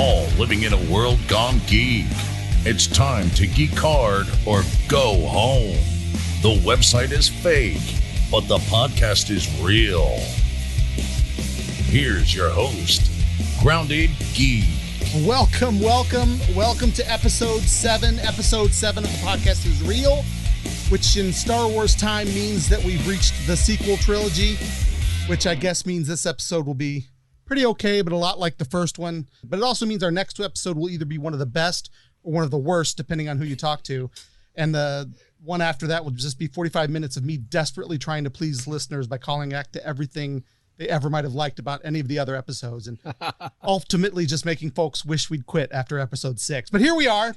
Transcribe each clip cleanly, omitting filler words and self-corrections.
all living in a world gone geek. It's time to geek hard or go home. The website is fake, but the podcast is real. Here's your host, Grounded Geek. Welcome to episode 7. Episode 7 of the podcast is real, which in Star Wars time means that we've reached the sequel trilogy, which I guess means this episode will be pretty okay, but a lot like the first one. But it also means our next episode will either be one of the best or one of the worst, depending on who you talk to. And the one after that will just be 45 minutes of me desperately trying to please listeners by calling back to everything they ever might have liked about any of the other episodes, and ultimately just making folks wish we'd quit after episode 6. But here we are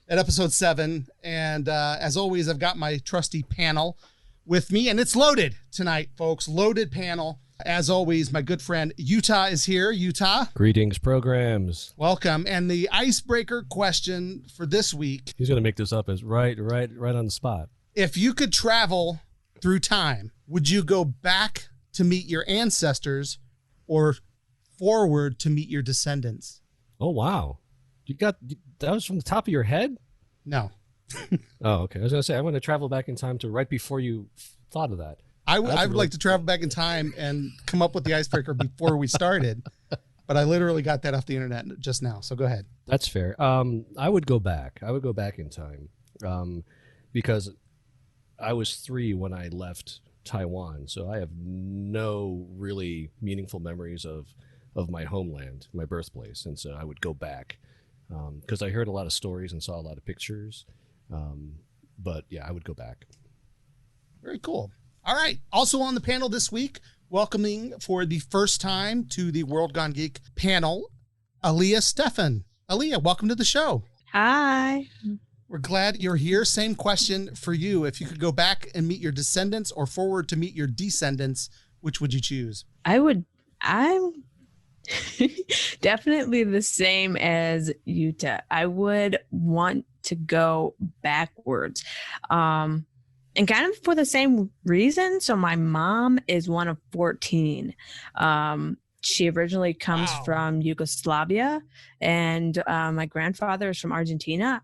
at episode 7. And as always, I've got my trusty panel with me, and it's loaded tonight, folks. Loaded panel. As always, my good friend Utah is here. Utah. Greetings, programs. Welcome. And the icebreaker question for this week. He's going to make this up as right on the spot. If you could travel through time, would you go back to meet your ancestors or forward to meet your descendants? Oh, wow. That was from the top of your head? No. Oh, okay. I was going to say, I want to travel back in time to right before you thought of that. I would like to travel back in time and come up with the icebreaker before we started, but I literally got that off the internet just now. So go ahead. That's fair. I would go back. I would go back in time because I was 3 when I left Taiwan. So I have no really meaningful memories of my homeland, my birthplace. And so I would go back because I heard a lot of stories and saw a lot of pictures. But yeah, I would go back. Very cool. All right. Also on the panel this week, welcoming for the first time to the World Gone Geek panel, Allea Stefan. Allea, welcome to the show. Hi. We're glad you're here. Same question for you. If you could go back and meet your descendants or forward to meet your descendants, which would you choose? I'm definitely the same as Utah. I would want to go backwards. And kind of for the same reason. So my mom is one of 14. She originally comes from Yugoslavia, and my grandfather is from Argentina.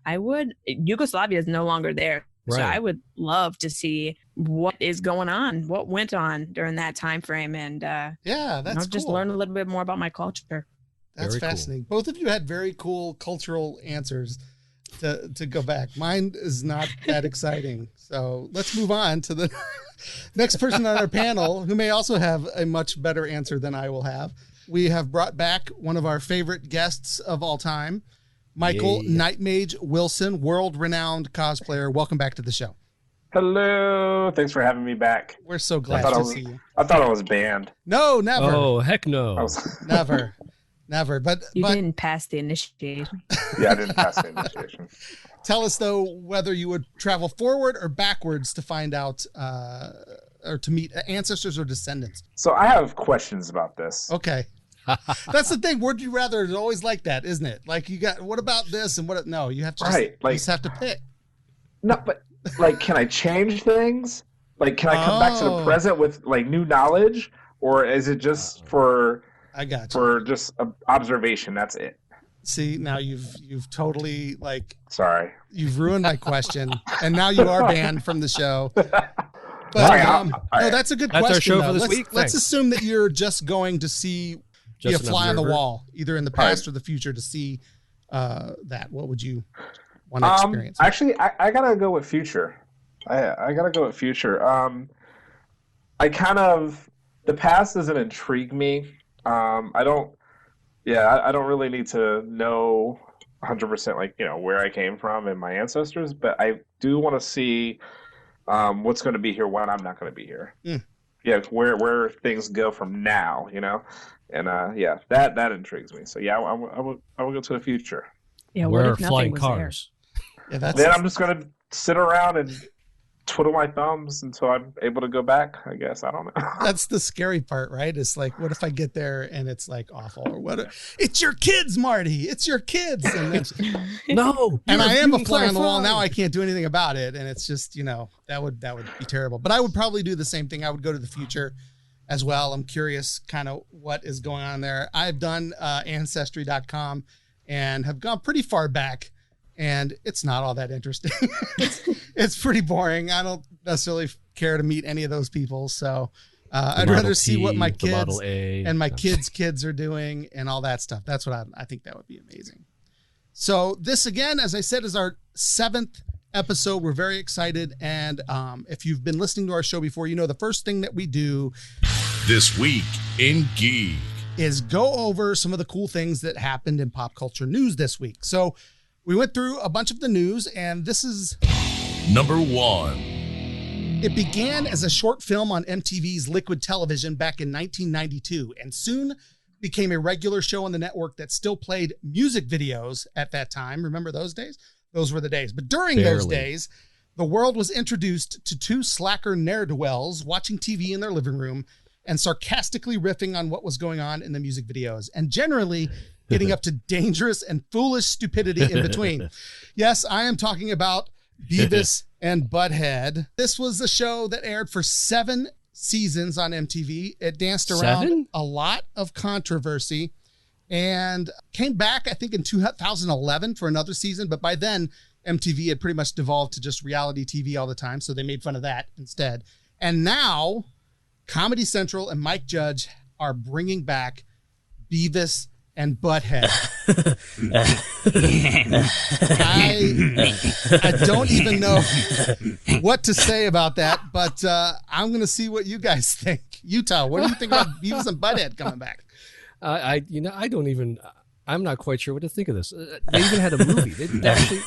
Yugoslavia is no longer there. Right. So I would love to see what is going on, what went on during that time frame. And that's cool. Just learn a little bit more about my culture. That's very fascinating. Cool. Both of you had very cool cultural answers to go back. Mine is not that exciting. So let's move on to the next person on our panel who may also have a much better answer than I will have. We have brought back one of our favorite guests of all time, Michael Knightmage Wilson, world-renowned cosplayer. Welcome back to the show. Hello. Thanks for having me back. We're so glad to see you. I thought I was banned. No, never. Oh, heck no. Never. But didn't pass the initiation. Yeah, I didn't pass the initiation. Tell us, though, whether you would travel forward or backwards to find out or to meet ancestors or descendants. So I have questions about this. Okay. That's the thing. Would you rather is always like that, isn't it? Like you got, what about this and what? No, you have to you just have to pick. No, but like, can I change things? Like, can I come back to the present with like new knowledge, or is it just for just observation? That's it. See, now you've totally sorry. You've ruined my question, and now you are banned from the show. But no, that's a good question. That's our show though. for this week. Let's assume that you're just going to be a fly on the wall, either in the past or the future, to see that. What would you want to experience? Actually, I gotta go with future. I gotta go with future. The past doesn't intrigue me. I don't really need to know 100% where I came from and my ancestors, but I do want to see what's going to be here when I'm not going to be here. Yeah, where things go from now, and that intrigues me. So yeah, I will go to the future. Yeah, where are flying cars? Yeah, then I'm just going to sit around and twiddle my thumbs until I'm able to go back, I guess. I don't know. That's the scary part, right? It's like, what if I get there and it's like awful, or what? It's your kids, Marty. It's your kids. And no. And I am a fly on the wall now. I can't do anything about it. And it's just, that would be terrible. But I would probably do the same thing. I would go to the future as well. I'm curious kind of what is going on there. I've done ancestry.com and have gone pretty far back, and it's not all that interesting. It's pretty boring. I don't necessarily care to meet any of those people. So I'd rather see what my kids and my kids are doing and all that stuff. That's what I think that would be amazing. So this, again, as I said, is our 7th episode. We're very excited. And if you've been listening to our show before, you know the first thing that we do This Week in Geek is go over some of the cool things that happened in pop culture news this week. So we went through a bunch of the news, and this is number 1. It began as a short film on MTV's Liquid Television back in 1992, and soon became a regular show on the network that still played music videos at that time. Remember those days? Those were the days. But during those days, the world was introduced to 2 slacker ne'er-do-wells watching TV in their living room and sarcastically riffing on what was going on in the music videos, and generally getting up to dangerous and foolish stupidity in between. Yes, I am talking about Beavis and Butthead. This was a show that aired for 7 seasons on MTV. It danced around a lot of controversy and came back, I think, in 2011 for another season. But by then, MTV had pretty much devolved to just reality TV all the time. So they made fun of that instead. And now Comedy Central and Mike Judge are bringing back Beavis and Butthead. I don't even know what to say about that, but I'm going to see what you guys think. Utah, what do you think about Beavis and Butthead coming back? I'm not quite sure what to think of this. They even had a movie. They actually,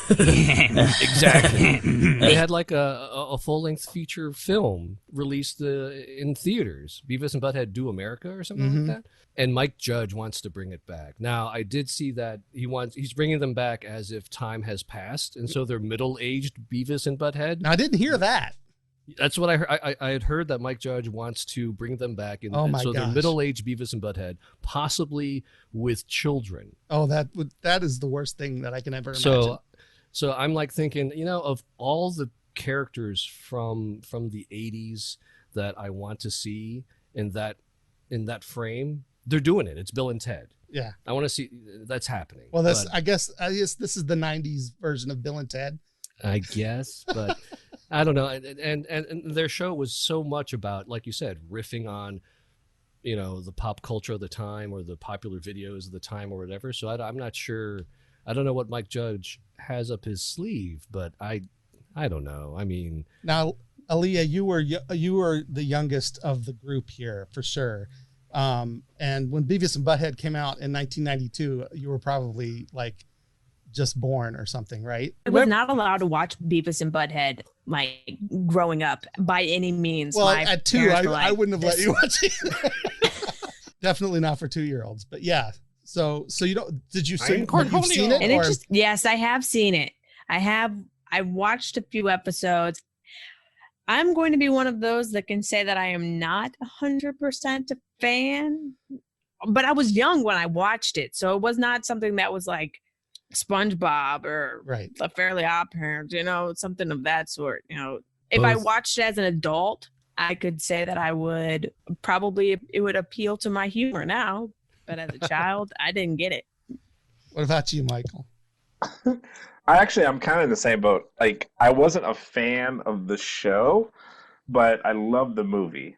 exactly. They had like a full-length feature film released in theaters. Beavis and Butthead Do America or something like that. And Mike Judge wants to bring it back. Now, I did see that he's bringing them back as if time has passed, and so they're middle-aged Beavis and Butthead. Now, I didn't hear that. That's what I heard. I had heard that Mike Judge wants to bring them back, and so they're middle-aged Beavis and Butthead, possibly with children. Oh, that is the worst thing that I can ever imagine. So I'm like thinking, of all the characters from the 80s that I want to see in that frame, they're doing it. It's Bill and Ted. Yeah, I want to see that's happening. Well, I guess this is the 90s version of Bill and Ted. I guess, but I don't know. And their show was so much about, like you said, riffing on, the pop culture of the time or the popular videos of the time or whatever. So I'm not sure. I don't know what Mike Judge has up his sleeve, but I don't know. I mean, now, Allea, you were the youngest of the group here for sure. And when Beavis and Butthead came out in 1992, you were probably like just born or something, right? I was not allowed to watch Beavis and Butthead like growing up by any means. Well, at 2, I wouldn't have let you watch it. Definitely not for 2-year-olds, but yeah. So you don't, did you see you've seen it? And yes, I have seen it. I watched a few episodes. I'm going to be one of those that can say that I am not 100% a fan, but I was young when I watched it. So it was not something that was like SpongeBob or The Fairly Odd Parents, something of that sort. If I watched it as an adult, I could say that I would probably, it would appeal to my humor now, but as a child, I didn't get it. What about you, Michael? I'm kind of in the same boat. Like, I wasn't a fan of the show, but I loved the movie.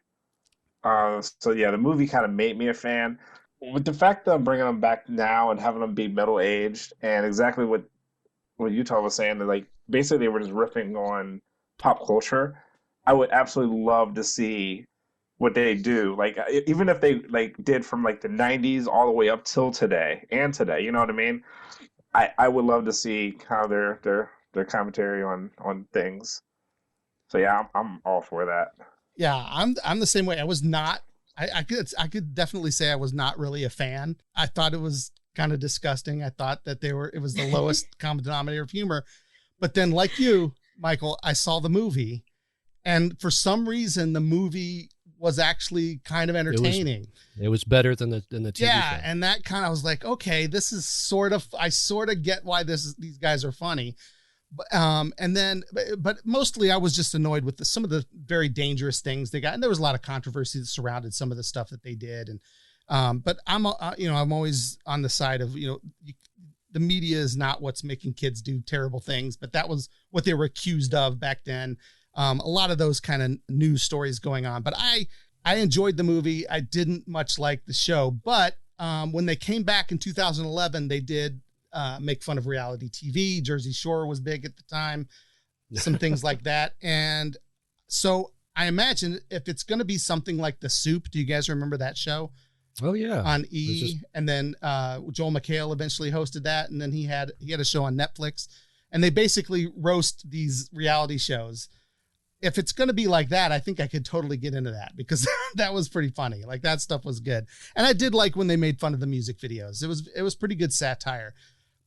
The movie kind of made me a fan. With the fact that I'm bringing them back now and having them be middle-aged, and exactly what Utah was saying, that like basically they were just riffing on pop culture, I would absolutely love to see what they do. Like, even if they like did from like the 90s all the way up till today, you know what I mean? I would love to see how their commentary on things. So yeah, I'm all for that. Yeah, I'm the same way. I was not. I could definitely say I was not really a fan. I thought it was kind of disgusting. I thought that it was the lowest common denominator of humor. But then, like you, Michael, I saw the movie, and for some reason, the movie was actually kind of entertaining. It was better than the TV show. Yeah, and that kind of was like, okay, this is I sort of get why these guys are funny. But mostly I was just annoyed with some of the very dangerous things they got. And there was a lot of controversy that surrounded some of the stuff that they did. And, but I'm always on the side of, the media is not what's making kids do terrible things, but that was what they were accused of back then. A lot of those kind of news stories going on, but I enjoyed the movie. I didn't much like the show, but when they came back in 2011, they did make fun of reality TV. Jersey Shore was big at the time, some things like that. And so I imagine if it's going to be something like The Soup, do you guys remember that show? Oh yeah, on E! And then Joel McHale eventually hosted that, and then he had a show on Netflix, and they basically roast these reality shows. If it's going to be like that, I think I could totally get into that, because that was pretty funny. Like, that stuff was good. And I did like when they made fun of the music videos. It was pretty good satire,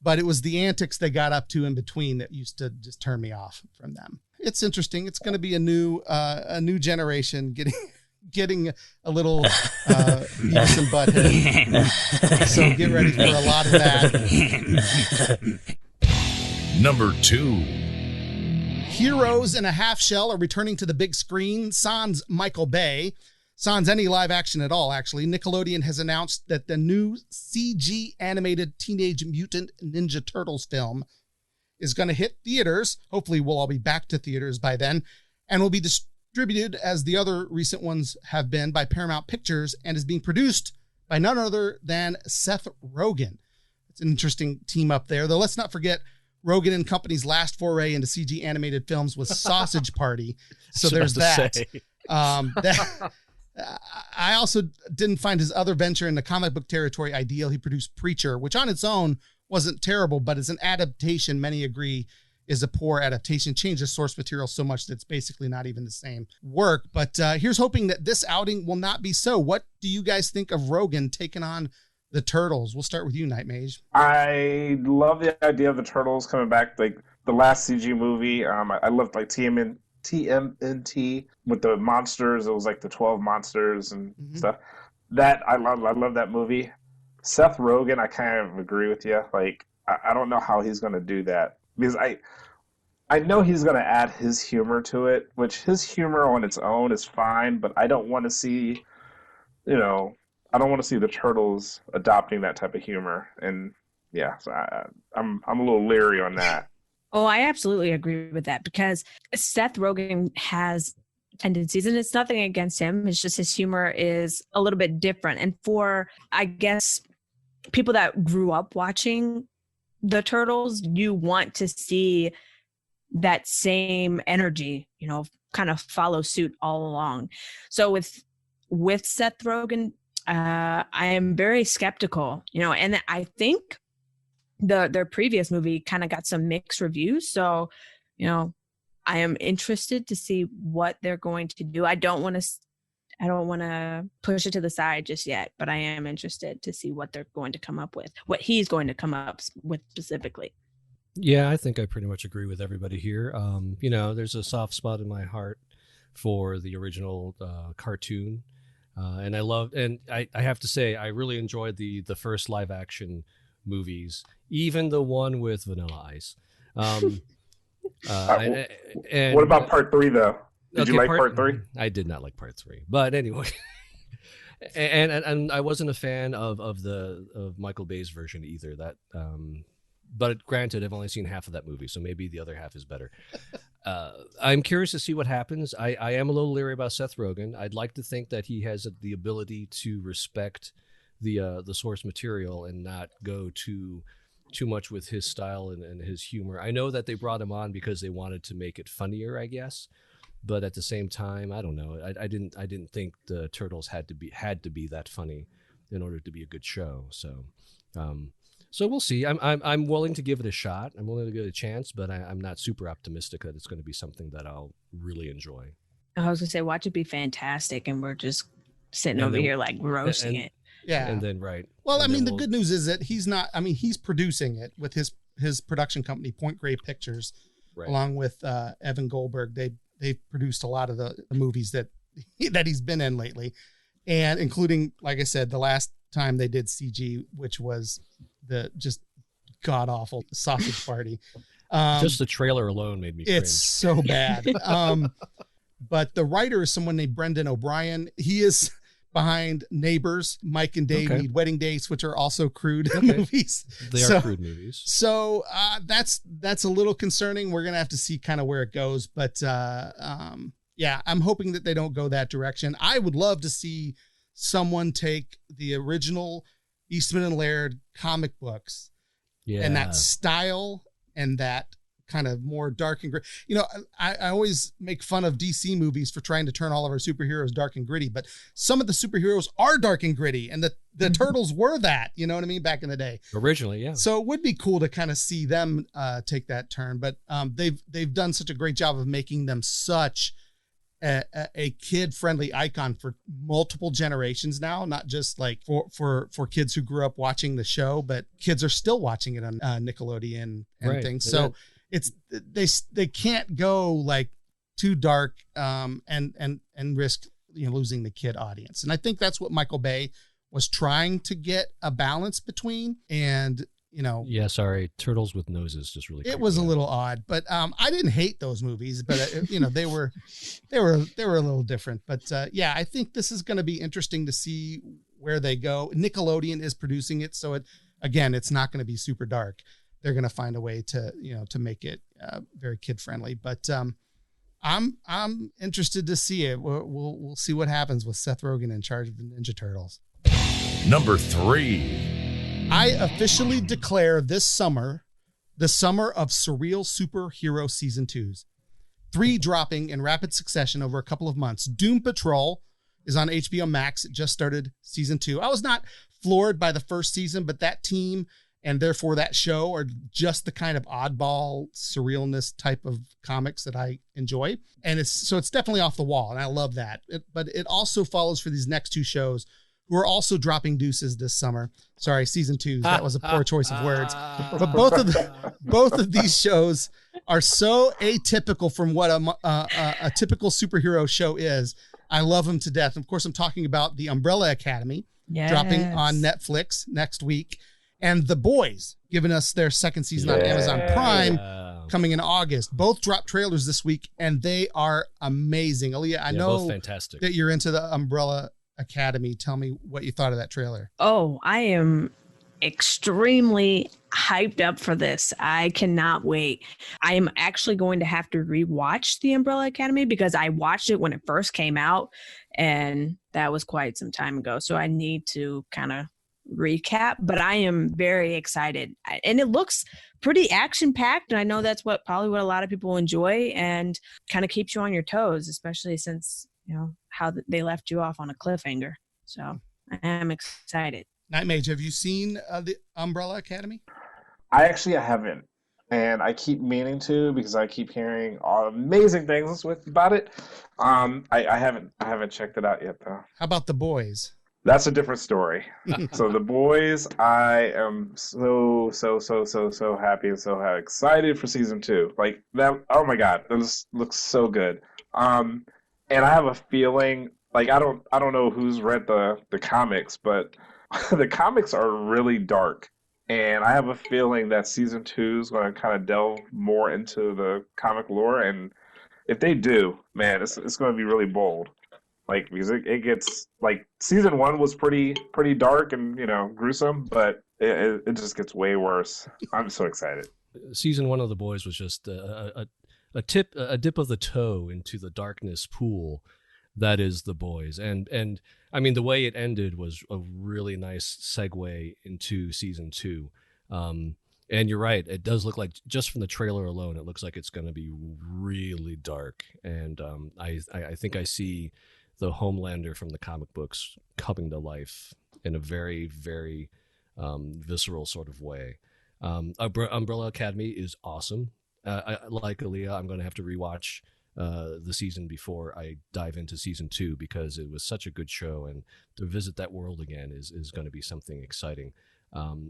but it was the antics they got up to in between that used to just turn me off from them. It's interesting. It's going to be a new generation getting a little Beavis and Butthead. So get ready for a lot of that. Number 2. Heroes in a Half Shell are returning to the big screen. Sans Michael Bay. Sans any live action at all, actually. Nickelodeon has announced that the new CG animated Teenage Mutant Ninja Turtles film is going to hit theaters. Hopefully we'll all be back to theaters by then, and will be distributed, as the other recent ones have been, by Paramount Pictures, and is being produced by none other than Seth Rogen. It's an interesting team up there, though. Let's not forget Rogen and Company's last foray into CG animated films was Sausage Party. So there's that. I also didn't find his other venture in the comic book territory ideal. He produced Preacher, which on its own wasn't terrible, but as an adaptation, many agree is a poor adaptation. Changed the source material so much that it's basically not even the same work. But here's hoping that this outing will not be so. What do you guys think of Rogen taking on the Turtles? We'll start with you, Knightmage. I love the idea of the Turtles coming back. Like the last CG movie, I loved like TMNT with the monsters. It was like the 12 monsters and stuff. That I love that movie. Seth Rogen, I kind of agree with you. Like, I don't know how he's going to do that, because I know he's going to add his humor to it, which his humor on its own is fine, but I don't want to see, I don't want to see the Turtles adopting that type of humor. And yeah, so I'm a little leery on that. Oh, I absolutely agree with that, because Seth Rogen has tendencies, and it's nothing against him. It's just his humor is a little bit different. And for, I guess, people that grew up watching the Turtles, you want to see that same energy, kind of follow suit all along. So with Seth Rogen, I am very skeptical, and I think their previous movie kind of got some mixed reviews. So, I am interested to see what they're going to do. I don't want to push it to the side just yet, but I am interested to see what they're going to come up with, what he's going to come up with specifically. Yeah, I think I pretty much agree with everybody here. There's a soft spot in my heart for the original cartoon. And I have to say, I really enjoyed the first live action movies, even the one with Vanilla Ice. And what about part 3 though? Did you like part 3? I did not like part 3, but anyway. and I wasn't a fan of Michael Bay's version either. That, but granted, I've only seen half of that movie, so maybe the other half is better. I'm curious to see what happens. I am a little leery about Seth Rogen. I'd like to think that he has the ability to respect the source material and not go too much with his style and his humor. I know that they brought him on because they wanted to make it funnier, I guess. But at the same time, I don't know. I didn't think the Turtles had to be that funny in order to be a good show. So we'll see. I'm willing to give it a shot. I'm willing to give it a chance, but I'm not super optimistic that it's going to be something that I'll really enjoy. I was going to say, watch it be fantastic, and we're just sitting over here like roasting it. Yeah. And then, right. Well, I mean, the good news is that he's producing it with his production company, Point Grey Pictures, right, along with Evan Goldberg. They've produced a lot of the movies that he's been in lately, and including, like I said, the last time they did CG, which was the just god awful Sausage Party. Just the trailer alone made me cringe. It's so bad. But the writer is someone named Brendan O'Brien. He is, behind Neighbors, Mike and Dave Need Wedding Dates, which are also crude movies. They are crude movies. So that's a little concerning. We're gonna have to see kind of where it goes, but yeah, I'm hoping that they don't go that direction. I would love to see someone take the original Eastman and Laird comic books and that style and that kind of more dark and gritty. You know, I always make fun of DC movies for trying to turn all of our superheroes dark and gritty, but some of the superheroes are dark and gritty, and the Turtles were that, you know what I mean, back in the day. Originally, yeah. So it would be cool to kind of see them take that turn, but they've done such a great job of making them such a kid-friendly icon for multiple generations now, not just like for kids who grew up watching the show, but kids are still watching it on Nickelodeon and things. So it's they can't go like too dark and risk, you know, losing the kid audience. And I think that's what Michael Bay was trying to get a balance between. And you know, yeah, sorry, Turtles with Noses just really. It was a little odd, but I didn't hate those movies, but you know, they were a little different. But yeah, I think this is going to be interesting to see where they go. Nickelodeon is producing it, so it's not going to be super dark. They're going to find a way to, you know, to make it very kid friendly. But I'm interested to see it. We'll see what happens with Seth Rogen in charge of the Ninja Turtles. Number 3. I officially declare this summer the summer of surreal superhero season 2s. 3 dropping in rapid succession over a couple of months. Doom Patrol is on HBO Max. It just started season 2. I was not floored by the first season, but that team and therefore that show are just the kind of oddball surrealness type of comics that I enjoy. And it's definitely off the wall, and I love that. But it also follows for these next 2 shows, who are also dropping deuces this summer. Sorry, season 2. That was a poor choice of words. But both of these shows are so atypical from what a typical superhero show is. I love them to death. Of course, I'm talking about the Umbrella Academy, dropping on Netflix next week, and The Boys, giving us their second season on Amazon Prime, coming in August. Both dropped trailers this week, and they are amazing. Allea, I know both fantastic. That you're into the Umbrella Academy. Tell me what you thought of that trailer. Oh, I am extremely hyped up for this. I cannot wait. I am actually going to have to rewatch the Umbrella Academy because I watched it when it first came out, and that was quite some time ago. So I need to kind of recap, but I am very excited, and it looks pretty action packed. And I know that's probably what a lot of people enjoy, and kind of keeps you on your toes, especially since, you know, how they left you off on a cliffhanger. So I am excited. Knightmage, have you seen the Umbrella Academy? I haven't, and I keep meaning to because I keep hearing all amazing things about it. I haven't checked it out yet though. How about The Boys? That's a different story. So The Boys, I am so happy and so excited for season 2. Like that, oh my god, this looks so good. And I have a feeling, like I don't know who's read the comics, but the comics are really dark. And I have a feeling that season 2 is going to kind of delve more into the comic lore. And if they do, man, it's going to be really bold. Like, because it gets, like, season 1 was pretty dark and, you know, gruesome, but it just gets way worse. I'm so excited. Season 1 of The Boys was just a dip of the toe into the darkness pool that is The Boys. And I mean, the way it ended was a really nice segue into season 2. And you're right, it does look like, just from the trailer alone, it looks like it's going to be really dark. And I think I see the Homelander from the comic books coming to life in a very, very visceral sort of way. Umbrella Academy is awesome. Like Allea, I'm going to have to rewatch the season before I dive into season 2 because it was such a good show, and to visit that world again is going to be something exciting.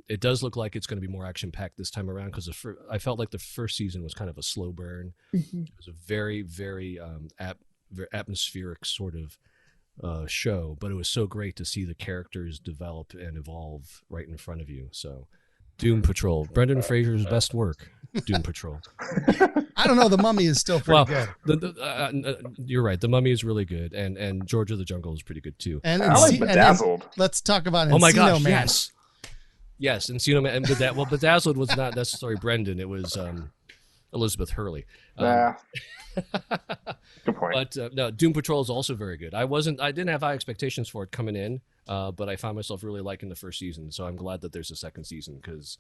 It does look like it's going to be more action packed this time around because I felt like the first season was kind of a slow burn. Mm-hmm. It was a very, very very atmospheric sort of show, but it was so great to see the characters develop and evolve right in front of you. So Doom Patrol. Brendan Fraser's best work. Doom Patrol. I don't know. The Mummy is still pretty good. You're right. The Mummy is really good, and George of the Jungle is pretty good too. And I like Bedazzled. Let's talk about Encino Oh my gosh! Man. Yes, Encino Man. And Bedazzled was not necessarily Brendan. It was Elizabeth Hurley. Good point. But no, Doom Patrol is also very good. I didn't have high expectations for it coming in, but I found myself really liking the first season. So I'm glad that there's a second season because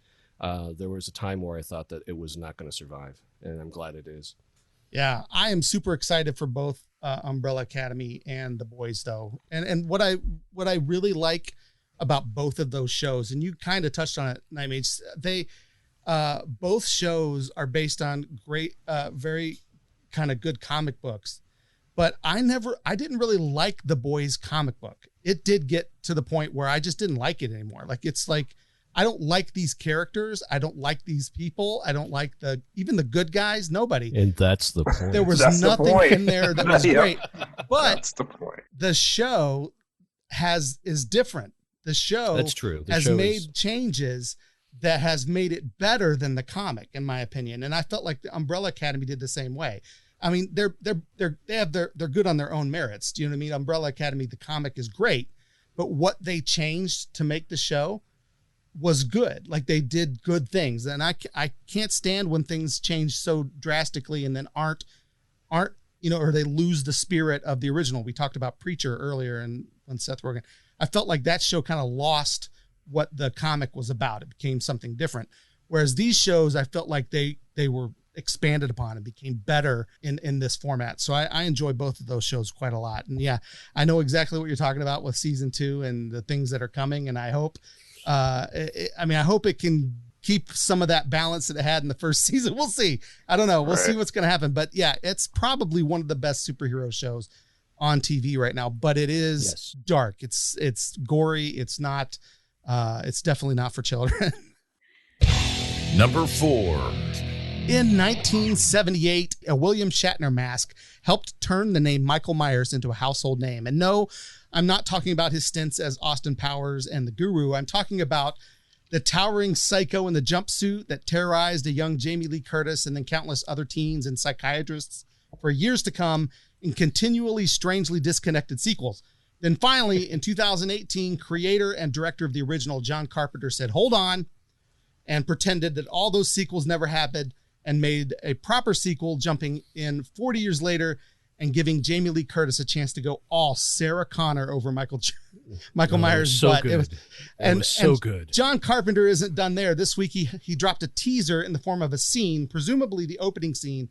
there was a time where I thought that it was not going to survive, and I'm glad it is. Yeah, I am super excited for both Umbrella Academy and The Boys, though. And what I really like about both of those shows, and you kind of touched on it, Knightmage, they both shows are based on great, very kind of good comic books. But I didn't really like The Boys comic book. It did get to the point where I just didn't like it anymore. Like, it's like, I don't like these characters. I don't like these people. I don't like even the good guys. Nobody. And that's the point. There was nothing in there that was great. But that's the point. The show is different. The show that's true. Has made changes that has made it better than the comic, in my opinion. And I felt like the Umbrella Academy did the same way. I mean, they're good on their own merits. Do you know what I mean? Umbrella Academy, the comic is great, but what they changed to make the show was good. Like, they did good things. And I can't stand when things change so drastically and then aren't, or they lose the spirit of the original. We talked about Preacher earlier and on Seth Rogen. I felt like that show kind of lost what the comic was about. It became something different. Whereas these shows, I felt like they were expanded upon and became better in this format. So I enjoy both of those shows quite a lot. And yeah, I know exactly what you're talking about with season 2 and the things that are coming. And I hope, I hope it can keep some of that balance that it had in the first season. We'll see. I don't know. We'll see what's going to happen. But yeah, it's probably one of the best superhero shows on TV right now, but it is dark. It's gory. It's not, it's definitely not for children. Number 4. In 1978, a William Shatner mask helped turn the name Michael Myers into a household name. And no, I'm not talking about his stints as Austin Powers and the Guru. I'm talking about the towering psycho in the jumpsuit that terrorized a young Jamie Lee Curtis and then countless other teens and psychiatrists for years to come in continually strangely disconnected sequels. Then finally, in 2018, creator and director of the original, John Carpenter, said, hold on, and pretended that all those sequels never happened and made a proper sequel, jumping in 40 years later and giving Jamie Lee Curtis a chance to go all Sarah Connor over Michael Myers' butt. Good. It was so good. John Carpenter isn't done there. This week, he dropped a teaser in the form of a scene, presumably the opening scene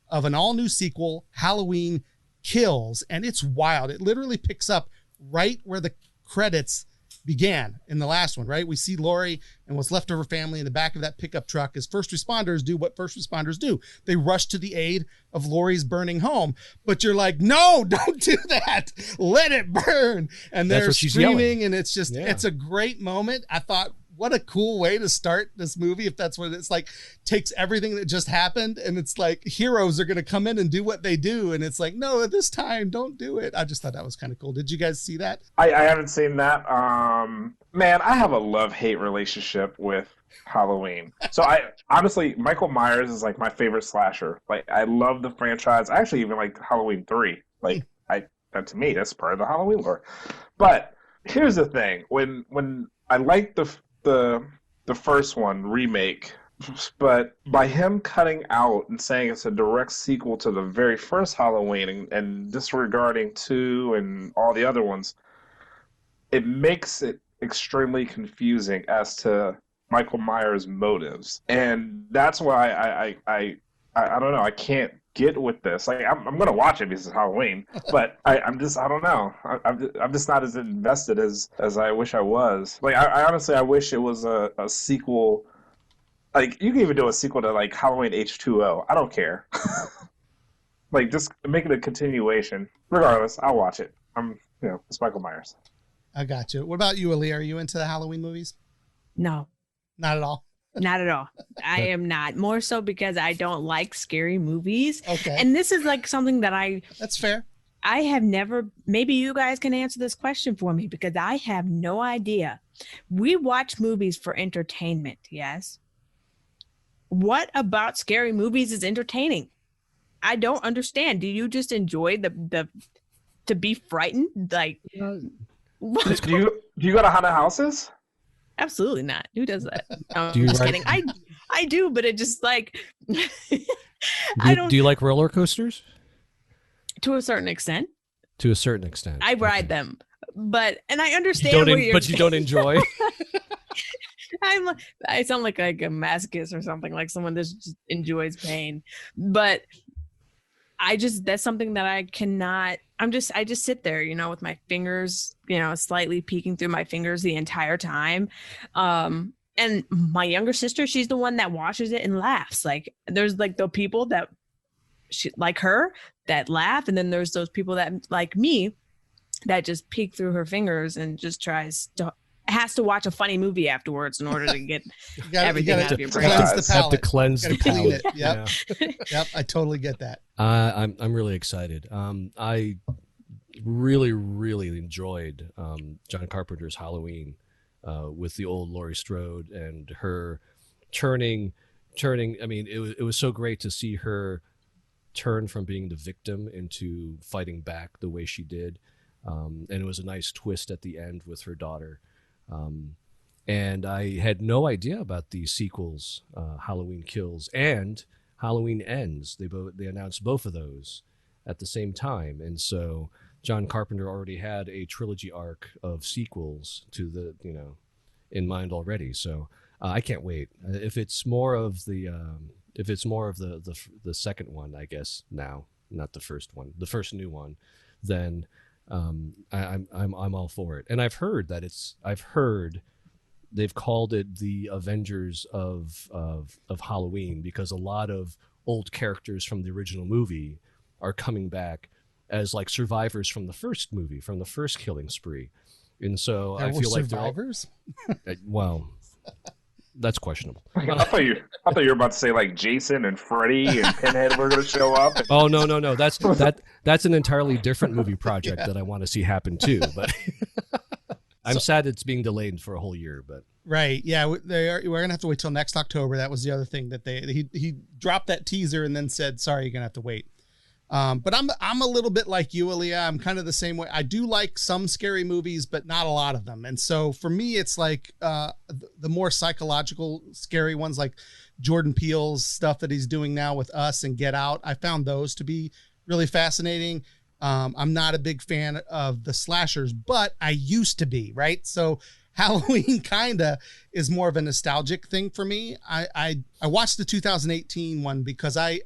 of an all-new sequel, Halloween Kills. And it's wild. It literally picks up right where the credits began in the last one, right? We see Laurie and what's left of her family in the back of that pickup truck as first responders do what first responders do. They rush to the aid of Laurie's burning home. But you're like, no, don't do that. Let it burn. And they're screaming, and it's just, it's a great moment. I thought, what a cool way to start this movie. If that's what it's like, takes everything that just happened and it's like heroes are going to come in and do what they do. And it's like, no, at this time, don't do it. I just thought that was kind of cool. Did you guys see that? I haven't seen that. Man, I have a love-hate relationship with Halloween. So I honestly, Michael Myers is like my favorite slasher. Like, I love the franchise. I actually even like Halloween 3. Like, to me, that's part of the Halloween lore. But here's the thing. When I like the first one, remake, but by him cutting out and saying it's a direct sequel to the very first Halloween and disregarding 2 and all the other ones, it makes it extremely confusing as to Michael Myers' motives. And that's why I don't know, I can't get with this. Like, I'm gonna watch it because it's Halloween, but I don't know. I'm just not as invested as I wish I was. Like, I honestly, I wish it was a sequel. Like, you can even do a sequel to like Halloween H2O. I don't care. Like, just make it a continuation. Regardless, I'll watch it. It's Michael Myers. I got you. What about you, Allea? Are you into the Halloween movies? No, not at all. Not at all. I am not. More so because I don't like scary movies. Okay. And this is like something that That's fair. I have never, maybe you guys can answer this question for me because I have no idea. We watch movies for entertainment, yes? What about scary movies is entertaining? I don't understand. Do you just enjoy the to be frightened? Like, what? Do you go to haunted houses? Absolutely not. Who does that? No, I'm Do you just like- kidding. I do, but it just like Do you like roller coasters? To a certain extent. To a certain extent. I ride them, but I understand but you don't enjoy. I sound like a masochist or something, like someone that just enjoys pain. But that's something that I cannot. I just sit there, with my fingers, slightly peeking through my fingers the entire time. And my younger sister, she's the one that watches it and laughs. Like there's like the people that like her that laugh, and then there's those people that like me that just peek through her fingers and just has to watch a funny movie afterwards in order to get everything out of your brain. Cleanse the palate. Have to cleanse the clean palate. it. Yep. Yeah. Yep. I totally get that. I'm really excited. I really, really enjoyed John Carpenter's Halloween with the old Laurie Strode and her turning. I mean, it was so great to see her turn from being the victim into fighting back the way she did. And it was a nice twist at the end with her daughter. And I had no idea about the sequels, Halloween Kills and Halloween Ends. They announced both of those at the same time. And so John Carpenter already had a trilogy arc of sequels to the, in mind already. So I can't wait. If it's more of the second one, I guess now, not the first one, the first new one, then I'm all for it. And I've heard they've called it the Avengers of Halloween because a lot of old characters from the original movie are coming back as like survivors from the first movie, from the first killing spree. And so I feel like survivors. Well, that's questionable. I thought you were about to say like Jason and Freddy and Pinhead were going to show up. Oh no, that's an entirely different movie project that I want to see happen too. But I'm sad it's being delayed for a whole year. But right, yeah, we're gonna have to wait till next October. That was the other thing that he dropped that teaser and then said, "Sorry, you're gonna have to wait." But I'm a little bit like you, Allea. I'm kind of the same way. I do like some scary movies, but not a lot of them. And so for me, it's like the more psychological scary ones, like Jordan Peele's stuff that he's doing now with Us and Get Out. I found those to be really fascinating. I'm not a big fan of the slashers, but I used to be, right? So Halloween kinda is more of a nostalgic thing for me. I watched the 2018 one because I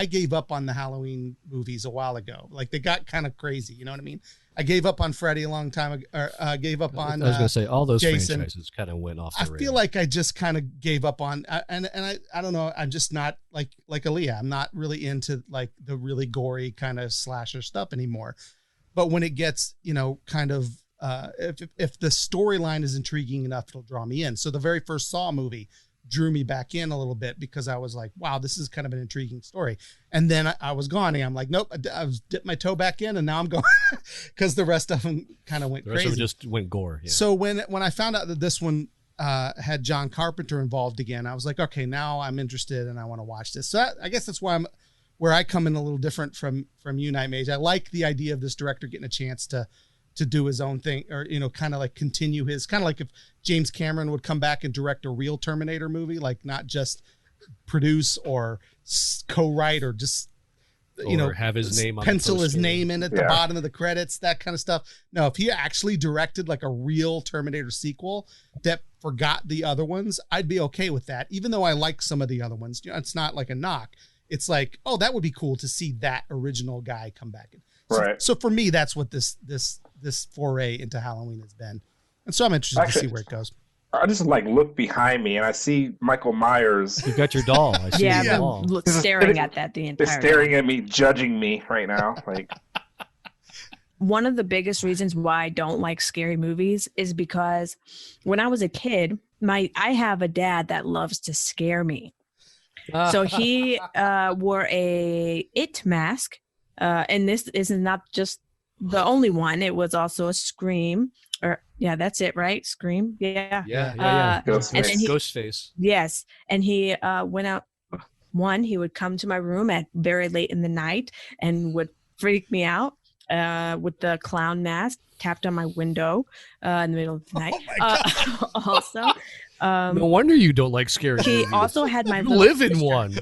gave up on the Halloween movies a while ago. Like they got kind of crazy. You know what I mean? I gave up on Freddy a long time ago. Or gave up on. I was going to say all those Jason. franchises kind of went off the rails. I feel like I just kind of gave up on, and I don't know. I'm just not like Allea. I'm not really into like the really gory kind of slasher stuff anymore. But when it gets, kind of, if the storyline is intriguing enough, it'll draw me in. So the very first Saw movie drew me back in a little bit because I was like, wow, this is kind of an intriguing story. And then I was gone and I'm like, nope, I was dipped my toe back in and now I'm going because the rest of them kind of went crazy. The rest of them just went gore. Yeah. So when I found out that this one had John Carpenter involved again, I was like, okay, now I'm interested and I want to watch this. So I guess that's where I come in a little different from you, Knightmage. I like the idea of this director getting a chance to do his own thing or, kind of like continue his kind of like if James Cameron would come back and direct a real Terminator movie, like not just produce or co-write or just, have his name on pencil his name in at the Yeah. bottom of the credits, that kind of stuff. No, if he actually directed like a real Terminator sequel that forgot the other ones, I'd be okay with that. Even though I like some of the other ones, it's not like a knock. It's like, oh, that would be cool to see that original guy come back. Right. So for me, that's what this foray into Halloween has been. And so I'm interested to see where it goes. I just like look behind me and I see Michael Myers. You got your doll. I see Yeah, your I've doll. been staring at that the They're entire staring time. at me, judging me right now. Like, One of the biggest reasons why I don't like scary movies is because when I was a kid, I have a dad that loves to scare me. So he wore a It mask And this is not just the only one. It was also a Scream, or yeah, that's it, right? Scream, yeah. Yeah. And then Ghostface. yes, and he went out. One, he would come to my room at very late in the night and would freak me out with the clown mask, tapped on my window in the middle of the night. Also, no wonder you don't like scary he movies. also had my you little live in sister. one.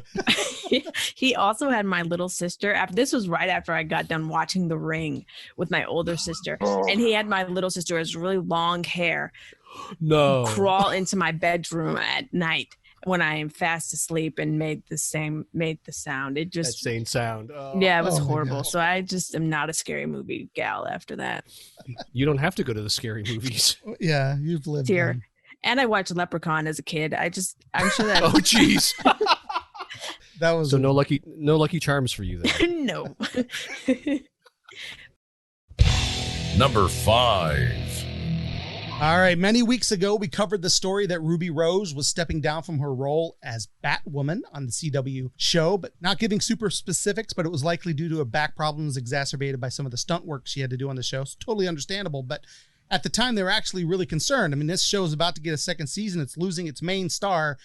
He also had my little sister. This was right after I got done watching The Ring with my older sister, and he had my little sister has really long hair. Crawl into my bedroom at night when I am fast asleep and made the sound. It just that same sound. Yeah, it was horrible. So I just am not a scary movie gal after that. You don't have to go to the scary movies. Yeah, you've lived here. them. And I watched Leprechaun as a kid. I'm sure that. Oh, jeez. That was so no lucky charms for you then. No. Number 5. All right. Many weeks ago, we covered the story that Ruby Rose was stepping down from her role as Batwoman on the CW show, but not giving super specifics, but it was likely due to her back problems exacerbated by some of the stunt work she had to do on the show. So totally understandable. But at the time, they were actually really concerned. I mean, this show is about to get a second season. It's losing its main star.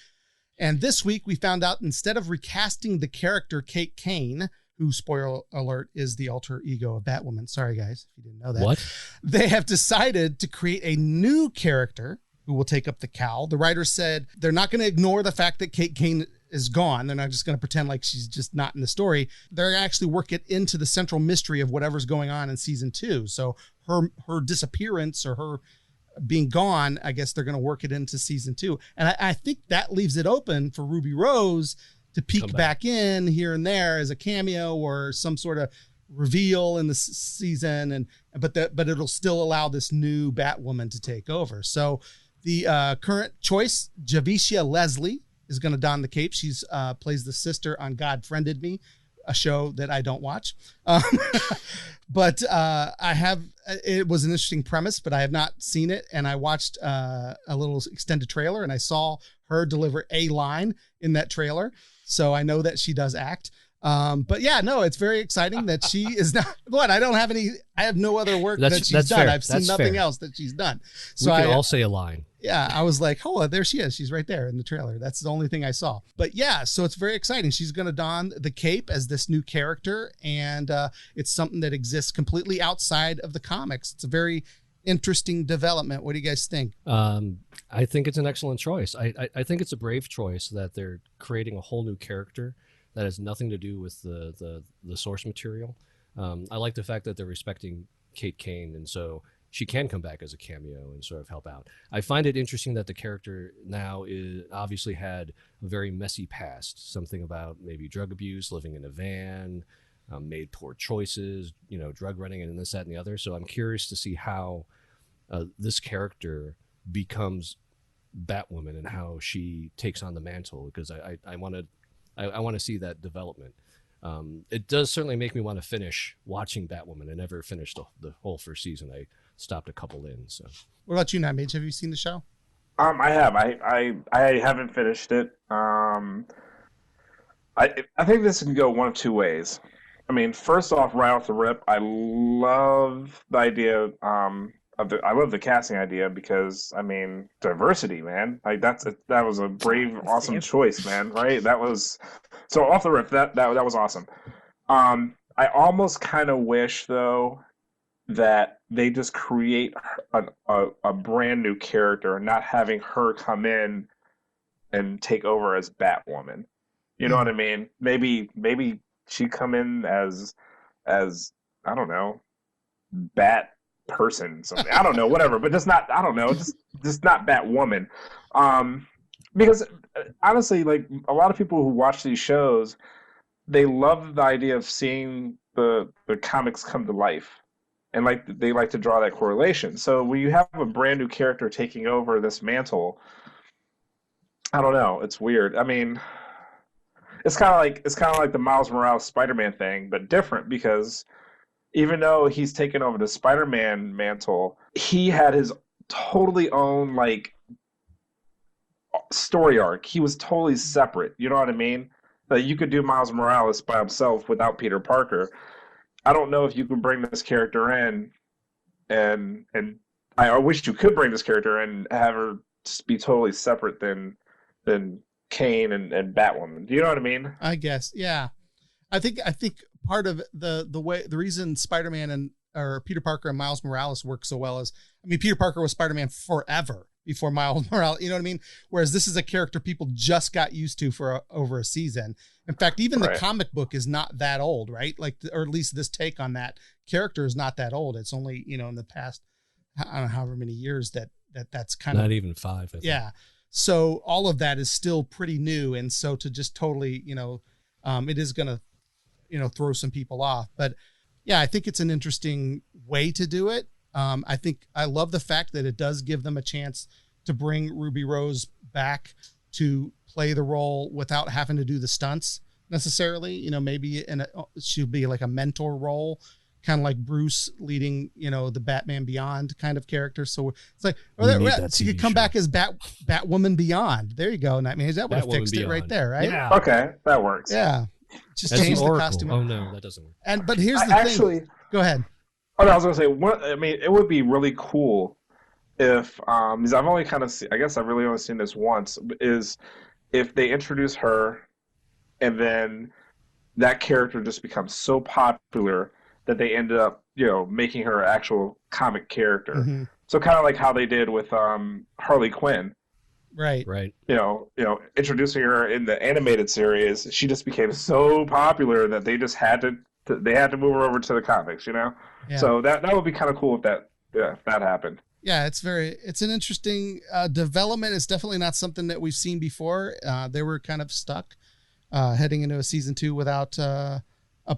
And this week, we found out instead of recasting the character Kate Kane, who, spoiler alert, is the alter ego of Batwoman. Sorry, guys, if you didn't know that. What? They have decided to create a new character who will take up the cowl. The writer said they're not going to ignore the fact that Kate Kane is gone. They're not just going to pretend like she's just not in the story. They're going to actually work it into the central mystery of whatever's going on in season 2. So her disappearance or her being gone, I guess they're going to work it into season 2. And I think that leaves it open for Ruby Rose to peek back in here and there as a cameo or some sort of reveal in the season, but it'll still allow this new Batwoman to take over. So the current choice, Javicia Leslie, is going to don the cape. She's plays the sister on God Friended Me, a show that I don't watch. But it was an interesting premise, but I have not seen it. And I watched a little extended trailer and I saw her deliver a line in that trailer. So I know that she does act. But yeah, no, it's very exciting that she is not what I have no other work that she's done. Fair. I've seen nothing else that she's done. So we can all say a line. Yeah. I was like, oh, there she is. She's right there in the trailer. That's the only thing I saw. But yeah, so it's very exciting. She's going to don the cape as this new character. And it's something that exists completely outside of the comics. It's a very interesting development. What do you guys think? I think it's an excellent choice. I think it's a brave choice that they're creating a whole new character that has nothing to do with the source material. I like the fact that they're respecting Kate Kane, and so she can come back as a cameo and sort of help out. I find it interesting that the character now obviously had a very messy past, something about maybe drug abuse, living in a van, made poor choices, drug running and this, that, and the other. So I'm curious to see how this character becomes Batwoman and how she takes on the mantle, because I want to see that development. It does certainly make me want to finish watching Batwoman. I never finished the whole first season. I stopped a couple in. So, what about you, Knightmage? Have you seen the show? I have. I haven't finished it. I think this can go one of two ways. I mean, first off, right off the rip, I love the idea I love the casting idea because, I mean, diversity, man. Like that was a brave, awesome choice, man. Right? That was so off the rip. That was awesome. I almost kind of wish though that they just create a brand new character, not having her come in and take over as Batwoman. You know what I mean? Maybe she come in as I don't know, Bat person, something. I don't know, whatever, but just not, I don't know, just not Batwoman. Because honestly, like a lot of people who watch these shows, they love the idea of seeing the comics come to life, and like they like to draw that correlation. So when you have a brand new character taking over this mantle, I don't know, it's weird. I mean, it's kind of like the Miles Morales Spider-Man thing, but different, because even though he's taken over the Spider-Man mantle, he had his totally own like story arc. He was totally separate. You know what I mean? Like you could do Miles Morales by himself without Peter Parker. I don't know if you can bring this character in, and I wish you could bring this character in and have her just be totally separate than Kane and Batwoman. Do you know what I mean? I guess, yeah. I think part of the reason Spider-Man or Peter Parker and Miles Morales work so well is, I mean, Peter Parker was Spider-Man forever before Miles Morales, you know what I mean? Whereas this is a character people just got used to for over a season. In fact, even the comic book is not that old, right? Like, or at least this take on that character is not that old. It's only, in the past, I don't know, however many years that's kind of not even 5. I think. Yeah. So all of that is still pretty new. And so to just totally, it is going to, throw some people off, but yeah, I think it's an interesting way to do it. I think I love the fact that it does give them a chance to bring Ruby Rose back to play the role without having to do the stunts necessarily. Maybe she'll be like a mentor role, kind of like Bruce leading, the Batman Beyond kind of character. So it's like, she could come back as Batwoman Beyond. There you go. Knightmage. That would have fixed it right there, right? Yeah. Okay, that works. Yeah. Just change the costume. Oh no, that doesn't work. But here's the thing. Go ahead. Oh, I was gonna say, it would be really cool if, because I've only kind of I guess I've really only seen this once, is if they introduce her, and then that character just becomes so popular that they ended up, making her an actual comic character. Mm-hmm. So kind of like how they did with Harley Quinn. Right. Introducing her in the animated series, she just became so popular that they just had to move her over to the comics, Yeah. So that would be kind of cool if that happened. Yeah, it's an interesting development. It's definitely not something that we've seen before. They were kind of stuck heading into a season 2 without a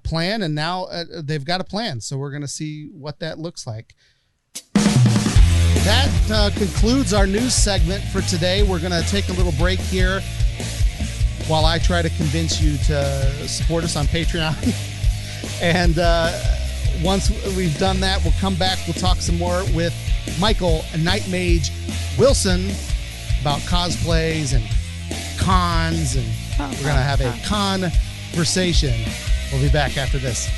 plan, and now they've got a plan. So we're going to see what that looks like. That concludes our news segment for today. We're going to take a little break here while I try to convince you to support us on Patreon. And once we've done that, we'll come back. We'll talk some more with Michael Knightmage Wilson about cosplays and cons, and we're going to have a conversation. We'll be back after this.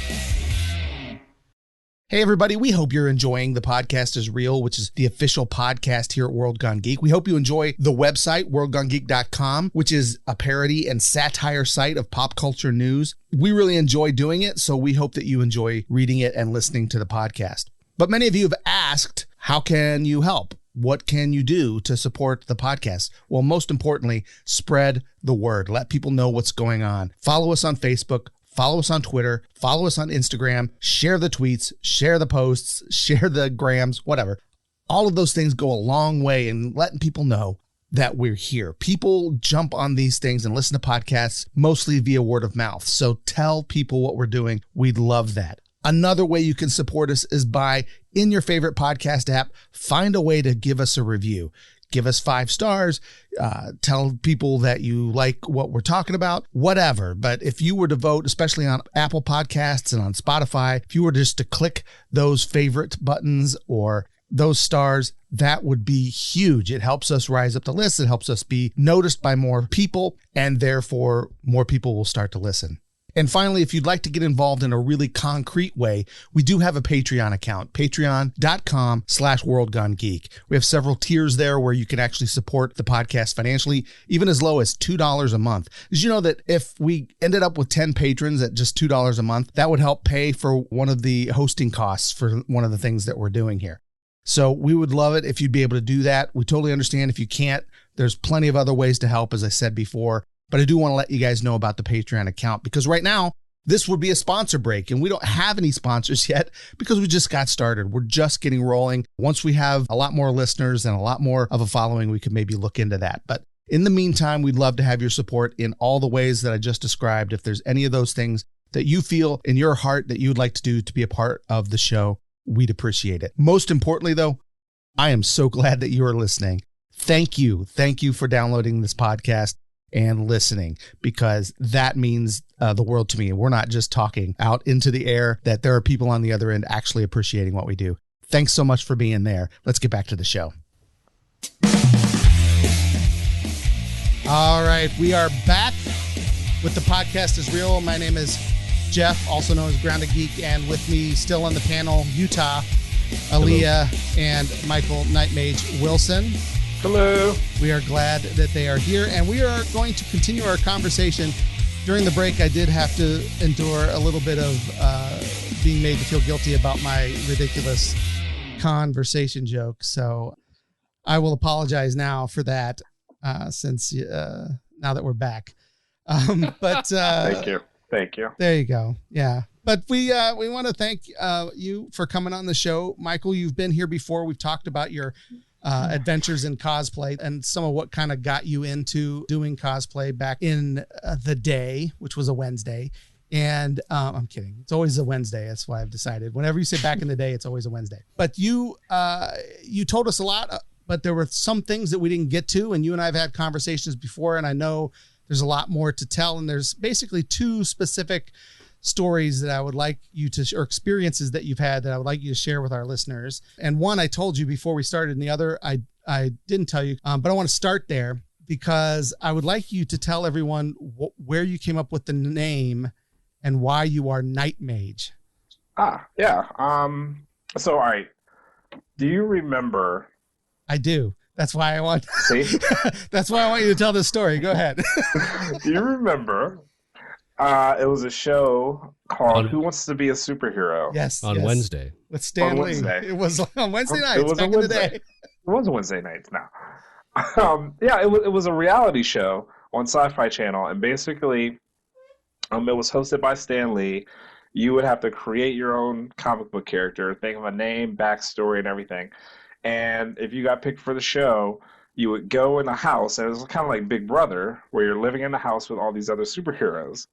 Hey, everybody. We hope you're enjoying The Podcast is Real, which is the official podcast here at World Gone Geek. We hope you enjoy the website, worldgonegeek.com, which is a parody and satire site of pop culture news. We really enjoy doing it, so we hope that you enjoy reading it and listening to the podcast. But many of you have asked, how can you help? What can you do to support the podcast? Well, most importantly, spread the word. Let people know what's going on. Follow us on Facebook. Follow us on Twitter, follow us on Instagram, share the tweets, share the posts, share the grams, whatever. All of those things go a long way in letting people know that we're here. People jump on these things and listen to podcasts mostly via word of mouth. So tell people what we're doing. We'd love that. Another way you can support us is by, in your favorite podcast app, find a way to give us a review. Give us 5 stars, tell people that you like what we're talking about, whatever. But if you were to vote, especially on Apple Podcasts and on Spotify, if you were just to click those favorite buttons or those stars, that would be huge. It helps us rise up the list. It helps us be noticed by more people, and therefore more people will start to listen. And finally, if you'd like to get involved in a really concrete way, we do have a Patreon account, patreon.com/worldgonegeek. We have several tiers there where you can actually support the podcast financially, even as low as $2 a month. Did you know that if we ended up with 10 patrons at just $2 a month, that would help pay for one of the hosting costs for one of the things that we're doing here? So we would love it if you'd be able to do that. We totally understand if you can't. There's plenty of other ways to help, as I said before. But I do want to let you guys know about the Patreon account, because right now this would be a sponsor break and we don't have any sponsors yet because we just got started. We're just getting rolling. Once we have a lot more listeners and a lot more of a following, we could maybe look into that. But in the meantime, we'd love to have your support in all the ways that I just described. If there's any of those things that you feel in your heart that you would like to do to be a part of the show, we'd appreciate it. Most importantly, though, I am so glad that you are listening. Thank you. Thank you for downloading this podcast and listening, because that means the world to me. We're not just talking out into the air, that there are people on the other end actually appreciating what we do. Thanks so much for being there. Let's get back to the show. All right, we are back with The Podcast is Real. My name is Jeff, also known as Grounded Geek, and with me still on the panel, Utah, Allea, and Michael Knightmage Wilson. Hello. We are glad that they are here, and we are going to continue our conversation. During the break, I did have to endure a little bit of being made to feel guilty about my ridiculous conversation joke, so I will apologize now for that, since now that we're back. But Thank you. There you go. Yeah. But we want to thank you for coming on the show. Michael, you've been here before. We've talked about your adventures in cosplay and some of what kind of got you into doing cosplay back in the day, which was a Wednesday. And I'm kidding. It's always a Wednesday. That's why I've decided. Whenever you say back in the day, it's always a Wednesday. But you told us a lot, but there were some things that we didn't get to. And you and I have had conversations before, and I know there's a lot more to tell. And there's basically two specific stories that I would like you to, or experiences that you've had that I would like you to share with our listeners. And one I told you before we started, and the other I didn't tell you, but I want to start there because I would like you to tell everyone where you came up with the name and why you are Knightmage. Yeah. So, all right. Do you remember? I do. That's why I want. See? That's why I want you to tell this story. Go ahead. Do you remember? It was a show called Who Wants to Be a Superhero? Yes. On Wednesday. With Stan Lee. It was on Wednesday nights. It was back a in Wednesday. the day. It was a Wednesday nights now. Yeah, it was a reality show on Sci-Fi Channel, and basically, it was hosted by Stan Lee. You would have to create your own comic book character, think of a name, backstory, and everything. And if you got picked for the show, you would go in the house, and it was kind of like Big Brother, where you're living in the house with all these other superheroes.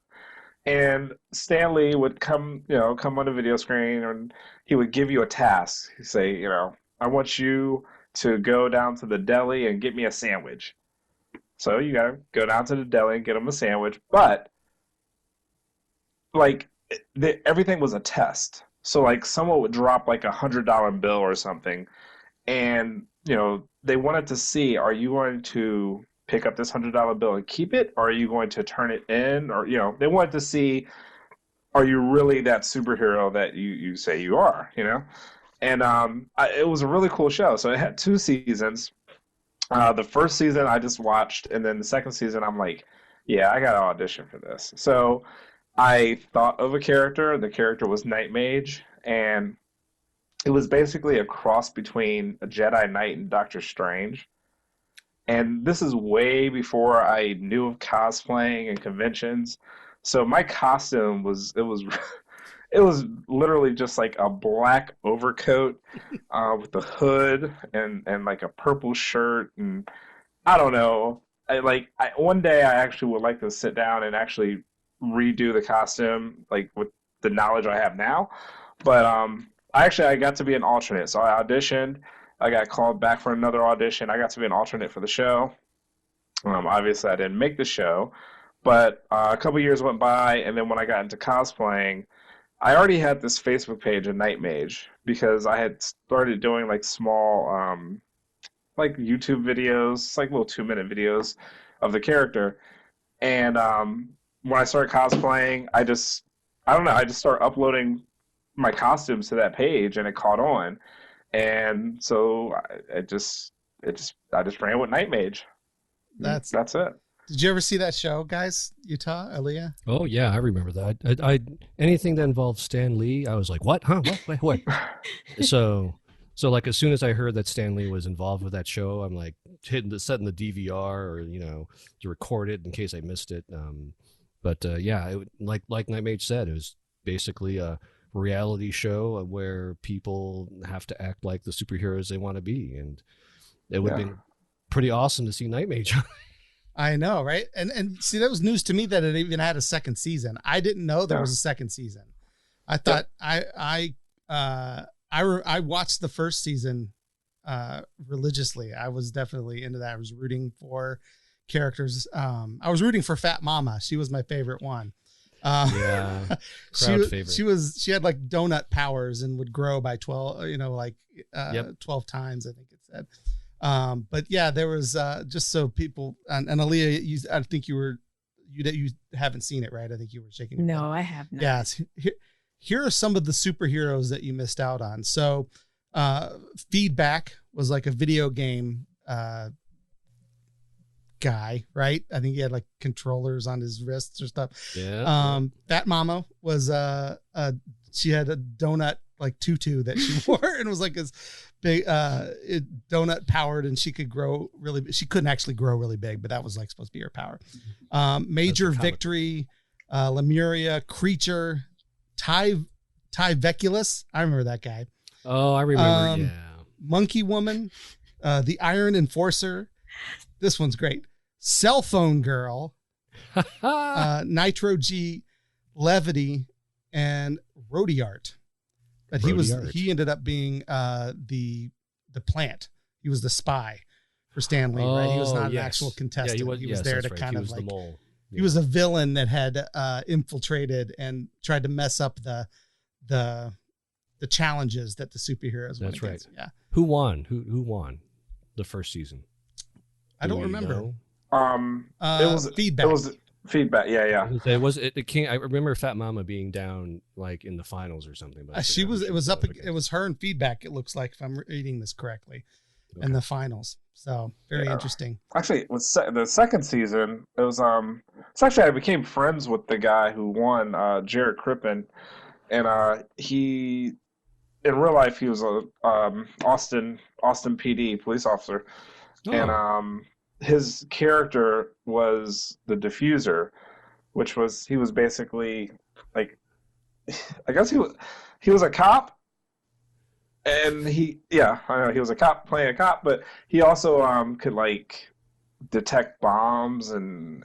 And Stan Lee would come on the video screen, and he would give you a task. He'd say, I want you to go down to the deli and get me a sandwich. So you got to go down to the deli and get him a sandwich. But, everything was a test. So, someone would drop, $100 bill or something, and, they wanted to see, are you going to pick up this $100 bill and keep it, or are you going to turn it in? Or, they wanted to see, are you really that superhero that you say you are, And it was a really cool show. So it had 2 seasons. The first season I just watched, and then the second season I'm like, yeah, I got to audition for this. So I thought of a character. The character was Knightmage, and it was basically a cross between a Jedi Knight and Doctor Strange. And this is way before I knew of cosplaying and conventions. So my costume was literally just like a black overcoat with a hood and a purple shirt. And I don't know. One day I actually would like to sit down and actually redo the costume, with the knowledge I have now. But I got to be an alternate. So I auditioned. I got called back for another audition. I got to be an alternate for the show. Obviously, I didn't make the show. But a couple years went by, and then when I got into cosplaying, I already had this Facebook page of Knightmage because I had started doing small YouTube videos, little 2-minute videos of the character. And when I started cosplaying, I just started uploading my costumes to that page, and it caught on. And so I just ran with Knightmage. That's it. Did you ever see that show, guys? Utah, Allea? Oh yeah, I remember that. I anything that involved Stan Lee, I was like, what? Huh? What? So as soon as I heard that Stan Lee was involved with that show, I'm like setting the DVR or to record it in case I missed it. Yeah, like Knightmage said, it was basically a reality show where people have to act like the superheroes they want to be, and it would have been pretty awesome to see Knightmage. I know, right? And see, that was news to me that it even had a second season. I didn't know there was a second season. I thought I watched the first season religiously. I was definitely into that. I was rooting for characters. I was rooting for Fat Mama. She was my favorite one. Crowd favorite. She had donut powers and would grow by 12, 12 times, I think it said. But yeah, there was just so people, and Allea, I think you you haven't seen it, right? I think you were shaking your No, head. I have not. Yes. Here are some of the superheroes that you missed out on. So Feedback was like a video game guy, right? I think he had like controllers on his wrists or stuff. Yeah. Fat Mama was she had a donut like tutu that she wore and was like this big donut powered, and she could grow really. She couldn't actually grow really big, but that was like supposed to be her power. Major Victory, Lemuria, Creature, Tyveculus. I remember that guy. Oh, I remember. Yeah. Monkey Woman, the Iron Enforcer. This one's great. Cell Phone Girl, Nitro G, Levity, and Rodiart. But he ended up being the plant. He was the spy for Stan Lee, right? He was not an actual contestant. Yeah, he was there to right. kind He of was like the mole. Yeah. He was a villain that had infiltrated and tried to mess up the challenges that the superheroes went That's against. right. Yeah. Who won? Who won the first season? I don't remember. Know? It was Feedback. It was Feedback. Yeah. It came. I remember Fat Mama being down like in the finals or something. But It was her and Feedback. It looks like, if I'm reading this correctly, in the finals. So very interesting. Actually, with the second season, it was it's actually I became friends with the guy who won, Jared Crippen, and he in real life he was a Austin PD police officer, and his character was the Diffuser, which was he was basically like, I guess he was a cop. And he was a cop playing a cop, but he also could like detect bombs and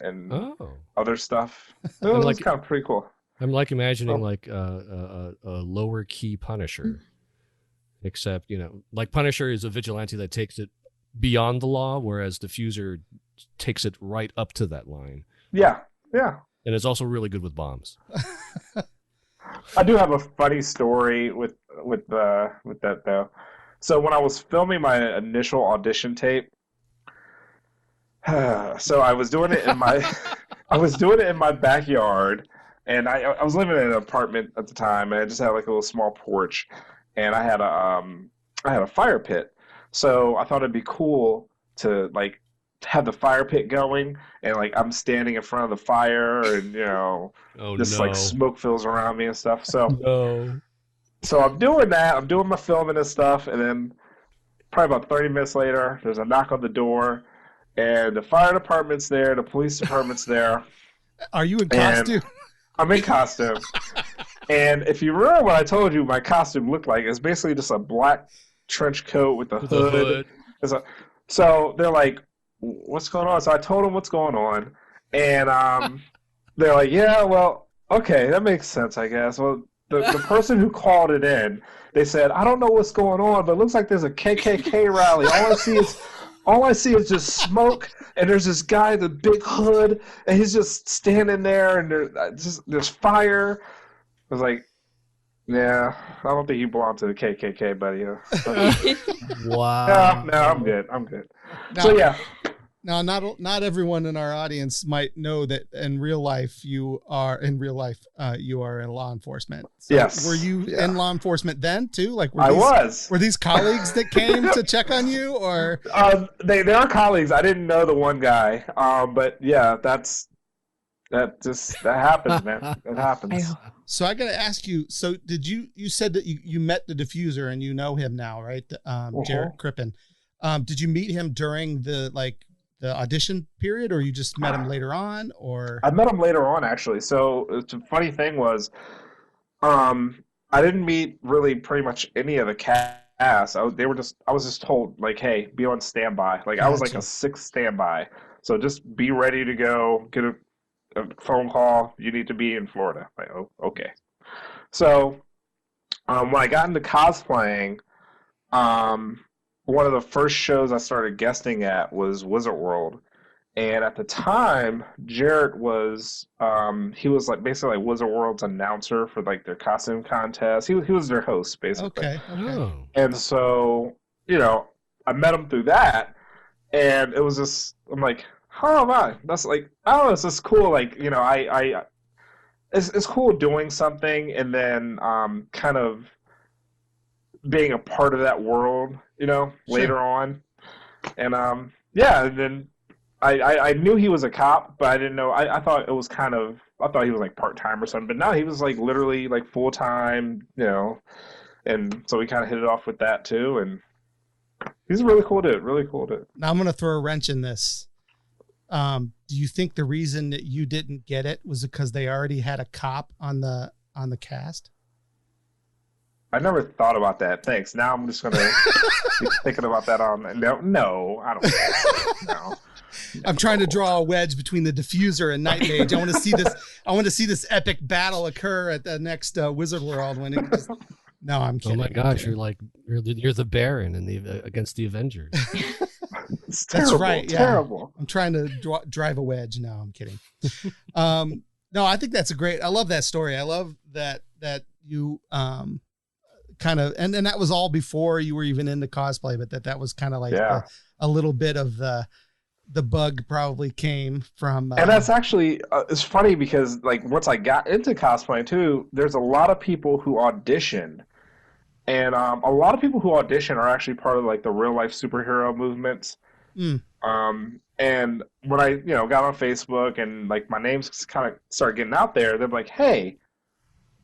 other stuff. It was kind of pretty cool. I'm like imagining like a lower key Punisher, except like Punisher is a vigilante that takes it beyond the law, whereas Diffuser takes it right up to that line. Yeah. And it's also really good with bombs. I do have a funny story with that though. So when I was filming my initial audition tape, so I was doing it in my backyard, and I was living in an apartment at the time, and I just had like a little small porch, and I had a fire pit. So I thought it'd be cool to like have the fire pit going, and like I'm standing in front of the fire, and like smoke fills around me and stuff. So so I'm doing that. I'm doing my filming and stuff, and then probably about 30 minutes later, there's a knock on the door, and the fire department's there, the police department's there. Are you in costume? I'm in costume. And if you remember what I told you my costume looked like, it's basically just a black trench coat with a hood. So they're like, what's going on? So I told them what's going on, and they're like, yeah, well, okay, that makes sense, I guess. Well, the person who called it in, they said, I don't know what's going on, but it looks like there's a KKK rally. All I see is just smoke, and there's this guy with a big hood, and he's just standing there, and there's fire. I was like, yeah, I don't think you belong to the KKK, buddy. Wow. No, I'm good. Now, so yeah. Now, not everyone in our audience might know that in real life you are in law enforcement. So yes. Were you in law enforcement then too? Like Were these colleagues that came to check on you, or they are colleagues. I didn't know the one guy, but yeah, that happens, man. It happens. So I got to ask you. So you said that you met the Diffuser and you know him now, right? Jared Crippen. Did you meet him during the audition period, or you just met him later on? Or I met him later on, actually. So the funny thing was, I didn't meet really pretty much any of the cast. I was just told like, hey, be on standby. Like I was like a 6th standby. So just be ready to go. Get a phone call. You need to be in Florida. Like, oh, okay. So when I got into cosplaying, one of the first shows I started guesting at was Wizard World, and at the time, Jarrett was he was like basically like Wizard World's announcer for like their costume contest. He was their host basically. Okay. Oh. And so I met him through that, and it was just I'm like, Oh my, that's like, oh, it's just cool. Like, you know, it's cool doing something and then kind of being a part of that world, you know, Sure. later on. And yeah, and then I knew he was a cop, but I didn't know. I thought it was kind of, I thought he was like part time or something, but no, he was like literally like full time, you know. And so we kind of hit it off with that too. And he's a really cool dude, really cool dude. Now I'm going to throw a wrench in this. Do you think the reason that you didn't get it was because they already had a cop on the cast? I never thought about that. Thanks. Now I'm just gonna be thinking about that on. No, I don't. No. I'm trying to draw a wedge between the diffuser and Knightmage. I want to see this. I want to see this epic battle occur at the next Wizard World when it just. No, I'm kidding. Oh my gosh, you're the Baron in the against the Avengers. It's That's terrible, right. Yeah. Terrible. I'm trying to drive a wedge. No, I'm kidding. No, I think that's a great. I love that story. I love that you kind of and that was all before you were even into cosplay, but that was kind of like a little bit of the bug probably came from. And that's actually it's funny because like once I got into cosplay too, there's a lot of people who audition. And a lot of people who audition are actually part of like the real life superhero movements. Mm. And when I, you know, got on Facebook and like my name's kind of started getting out there, they're like, "Hey,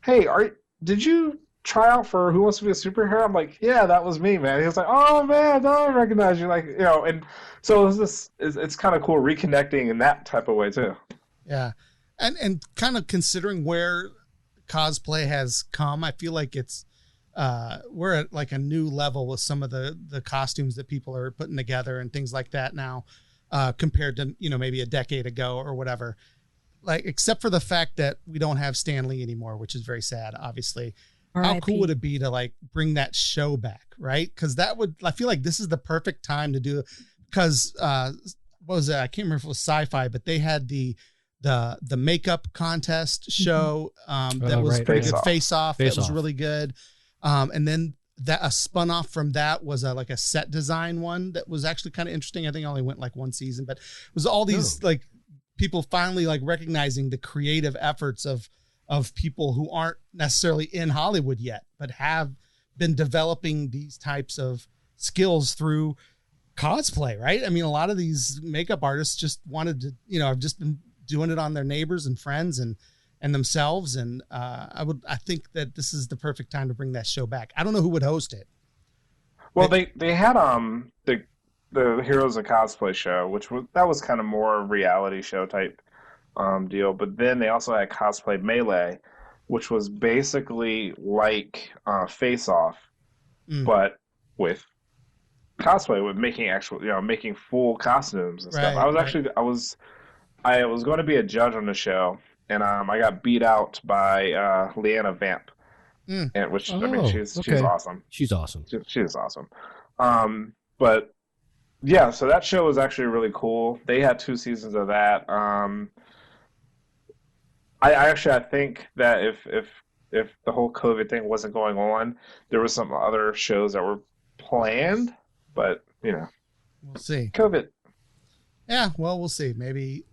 did you try out for Who Wants to Be a Superhero?" I'm like, "Yeah, that was me, man." He was like, "Oh man, I recognize you." Like, you know, and so it's kind of cool reconnecting in that type of way too. Yeah, and kind of considering where cosplay has come, I feel like it's. We're at like a new level with some of the costumes that people are putting together and things like that now, compared to, you know, maybe a decade ago or whatever, like, except for the fact that we don't have Stan Lee anymore, which is very sad, obviously. How cool would it be to like bring that show back? Right. Cause I feel like this is the perfect time to do, because, what was it? I can't remember if it was Sci-Fi, but they had the makeup contest show, that was right. pretty good. Face Off. That was Off. really good. And then that a spun off from that was like a set design one that was actually kind of interesting. I think I only went like one season, but it was all these like people finally like recognizing the creative efforts of people who aren't necessarily in Hollywood yet, but have been developing these types of skills through cosplay, right? I mean, a lot of these makeup artists just wanted to, you know, have just been doing it on their neighbors and friends and themselves. And I think that this is the perfect time to bring that show back. I don't know who would host it. Well, they had the Heroes of Cosplay show, that was kind of more a reality show type deal. But then they also had Cosplay Melee, which was basically like Face Off, but with cosplay, with making actual, you know, making full costumes and stuff. I was going to be a judge on the show. And I got beat out by Leanna Vamp, and which I mean she's awesome. She's awesome. She's awesome. But yeah, so that show was actually really cool. They had 2 seasons of that. I think that if the whole COVID thing wasn't going on, there was some other shows that were planned, but you know, we'll see. COVID. Yeah, well, we'll see. Maybe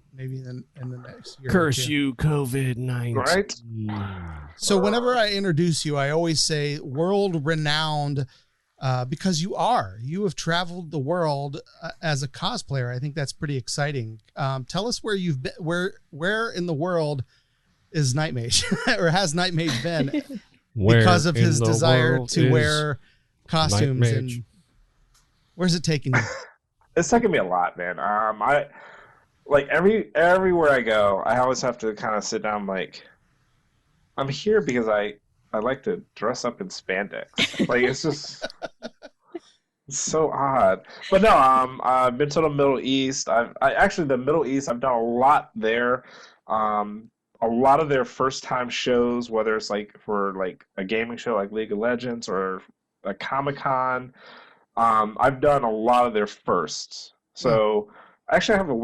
in the next year. Curse you, COVID-19. Right? So whenever I introduce you, I always say world renowned, because you have traveled the world as a cosplayer. I think that's pretty exciting. Tell us where you've been, where in the world is Knightmage or has Knightmage been because of his desire to wear costumes Knightmage? And where's it taking you? It's taken me a lot, man. Like everywhere I go, I always have to kind of sit down. Like, I'm here because I like to dress up in spandex. Like, it's just it's so odd. But no, I've been to the Middle East. The Middle East, I've done a lot there. A lot of their first time shows, whether it's like for like a gaming show like League of Legends or a Comic-Con, I've done a lot of their firsts. So I actually have a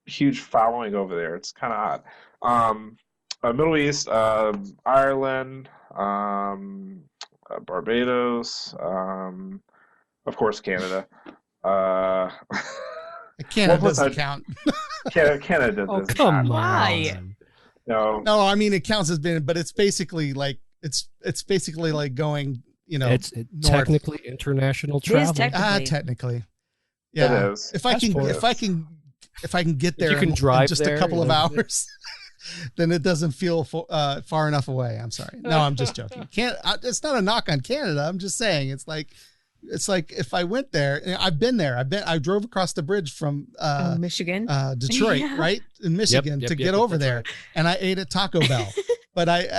huge following over there. It's kind of odd. Middle East, Ireland, Barbados, of course Canada. Canada doesn't count. Canada does. Oh, come Why? on. No. I mean it counts as being, but it's basically like it's basically like going. It's north. technically international It is travel. Technically, yeah. It is. If I can get there, you can in drive just there, a couple of hours, then it doesn't feel far enough away. I'm sorry. No, I'm just joking. It's not a knock on Canada. I'm just saying it's like if I went there, I've been there. I drove across the bridge from Michigan, Detroit, Yeah. right in Michigan to get over there, and I ate at Taco Bell. But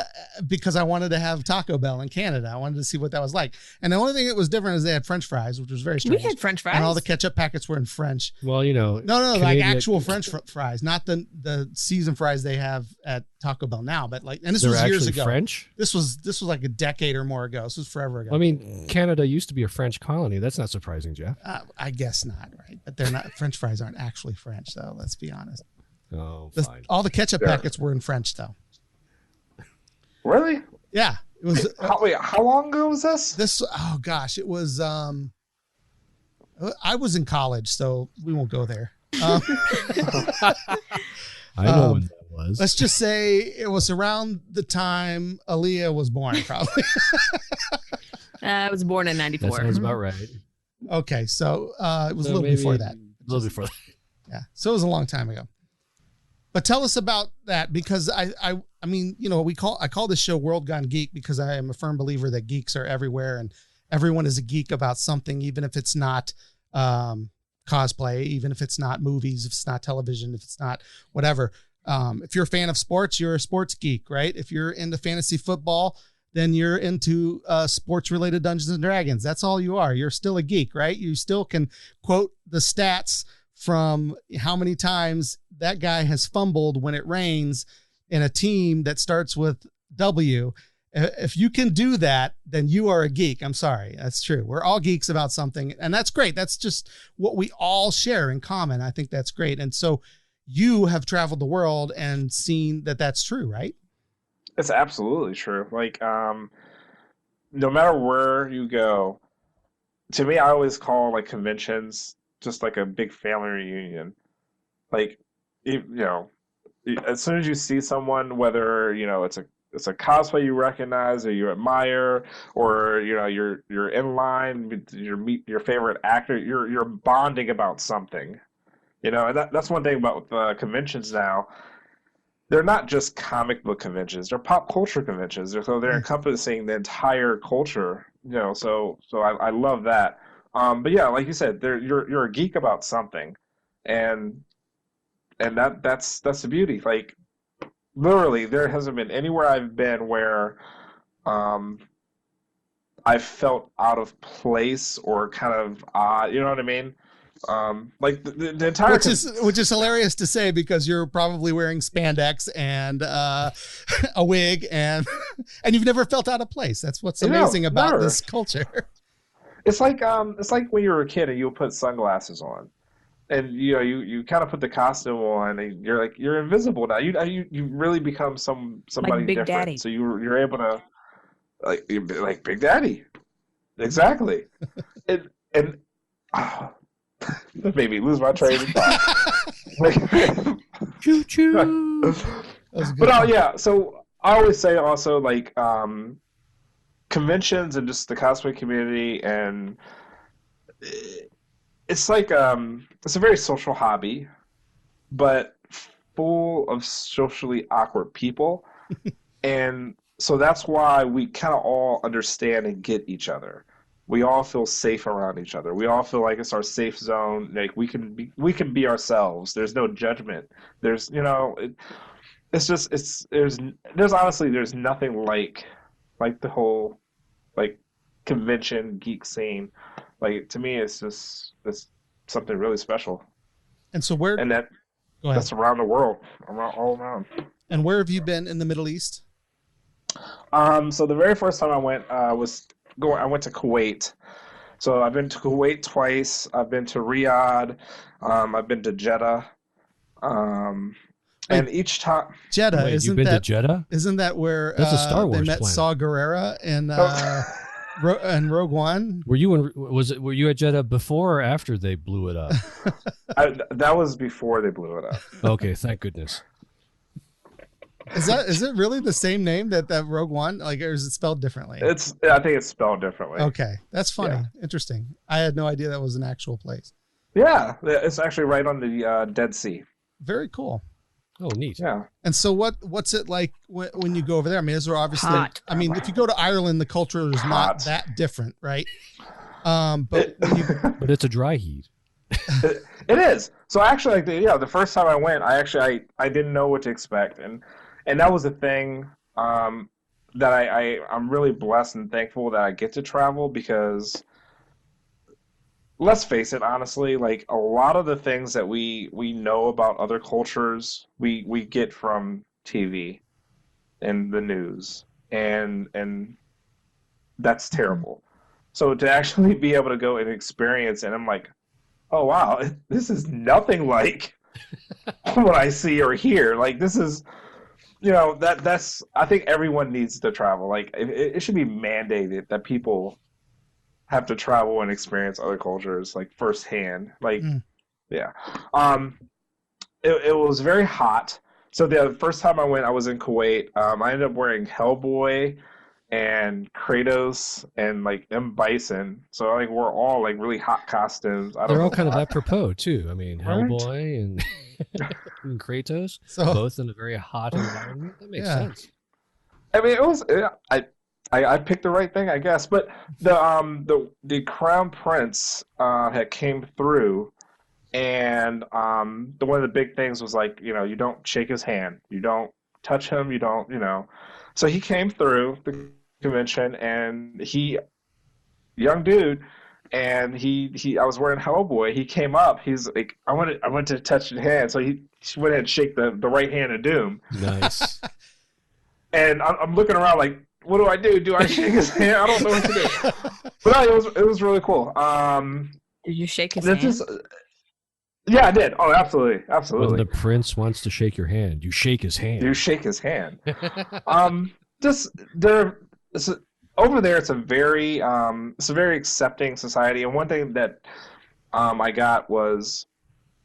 because I wanted to have Taco Bell in Canada, I wanted to see what that was like. And the only thing that was different is they had French fries, which was very strange. We had French fries, and all the ketchup packets were in French. Well, no, Canadian, like actual French fries, not the seasoned fries they have at Taco Bell now. But and this was years ago. French. This was like a decade or more ago. This was forever ago. I mean, Canada used to be a French colony. That's not surprising, Jeff. I guess not, right? But they're not. French fries aren't actually French, though. Let's be honest. Oh, fine. All the ketchup packets were in French, though. Really? Yeah, it was. How long ago was this? Oh gosh, it was. I was in college, so we won't go there. I know when that was. Let's just say it was around the time Allea was born, probably. I was born in '94. That sounds about right. Okay, so it was a little before that. A little before that. Yeah, so it was a long time ago. But tell us about that, because I mean, I call this show World Gone Geek because I am a firm believer that geeks are everywhere and everyone is a geek about something, even if it's not cosplay, even if it's not movies, if it's not television, if it's not whatever. If you're a fan of sports, you're a sports geek, right? If you're into fantasy football, then you're into sports related Dungeons and Dragons. That's all you are. You're still a geek, right? You still can quote the stats from how many times that guy has fumbled when it rains in a team that starts with W. If you can do that, then you are a geek. I'm sorry. That's true. We're all geeks about something, and that's great. That's just what we all share in common. I think that's great. And so you have traveled the world and seen that that's true, right? It's absolutely true. Like, no matter where you go, to me, I always call like conventions just like a big family reunion. Like, as soon as you see someone, whether it's a cosplay you recognize or you admire, or you're in line, you meet your favorite actor, you're bonding about something, and that's one thing about conventions now. They're not just comic book conventions; they're pop culture conventions. So they're encompassing the entire culture. So I love that. But yeah, like you said, you're a geek about something, and that's the beauty. Like, literally, there hasn't been anywhere I've been where I felt out of place or kind of odd. You know what I mean? Like the entire which is hilarious to say, because you're probably wearing spandex and a wig and you've never felt out of place. That's what's amazing about this culture. It's like when you were a kid and you would put sunglasses on, and you kind of put the costume on, and you're invisible now. You really become somebody like Big different. Daddy. So you're able to like Big Daddy, exactly. and that made me lose my train of thought. Choo choo. But yeah, so I always say also like conventions and just the cosplay community, and it's like it's a very social hobby, but full of socially awkward people. And so that's why we kind of all understand and get each other. We all feel safe around each other. We all feel like it's our safe zone. Like we can be ourselves. There's no judgment. There's there's honestly nothing like the whole like convention geek scene. Like, to me, it's something really special. And so that's around the world, all around. And where have you been in the Middle East? So the very first time I went I went to Kuwait. So I've been to Kuwait twice. I've been to Riyadh. I've been to Jeddah. And each time Jeddah, you've been to Jeddah? Isn't that where That's a Star Wars they met planet. Saw Gerrera and And Rogue One. Were you at Jeddah before or after they blew it up? That was before they blew it up. Okay, thank goodness. Is it really the same name that Rogue One? Like, or is it spelled differently? I think it's spelled differently. Okay, that's funny. Yeah. Interesting. I had no idea that was an actual place. Yeah, it's actually right on the Dead Sea. Very cool. Oh, neat. Yeah. And so what's it like when you go over there? I mean, is there obviously, Hot. I mean, if you go to Ireland, the culture is not that different, right? But it's a dry heat. It is. So actually, like the first time I went, I didn't know what to expect, and that was the thing that I'm really blessed and thankful that I get to travel, because let's face it, honestly, like a lot of the things that we know about other cultures, we get from TV and the news, and that's terrible. So to actually be able to go and experience, and I'm like, oh wow, this is nothing like what I see or hear. Like, this is, that's I think everyone needs to travel. Like, it should be mandated that people have to travel and experience other cultures, like, firsthand. Like, yeah. It was very hot. So the first time I went, I was in Kuwait. I ended up wearing Hellboy and Kratos and like M. Bison. So like we're all like really hot costumes. They're all kind of apropos too. I mean, Hellboy and, and Kratos, both in a very hot environment. That makes sense. I mean, it was. I picked the right thing, I guess. But the Crown Prince had came through, and one of the big things was like, you don't shake his hand, you don't touch him, you don't, So he came through the convention, and young dude, and I was wearing Hellboy. He came up. He's like, I went to touch his hand, so he went ahead and shake the right hand of Doom. Nice. And I'm looking around like, what do I do? Do I shake his hand? I don't know what to do. But no, it was really cool. Did you shake his hand? Yeah, I did. Oh, absolutely. When the prince wants to shake your hand, you shake his hand. You shake his hand. Over there, it's a very accepting society. And one thing that I got was,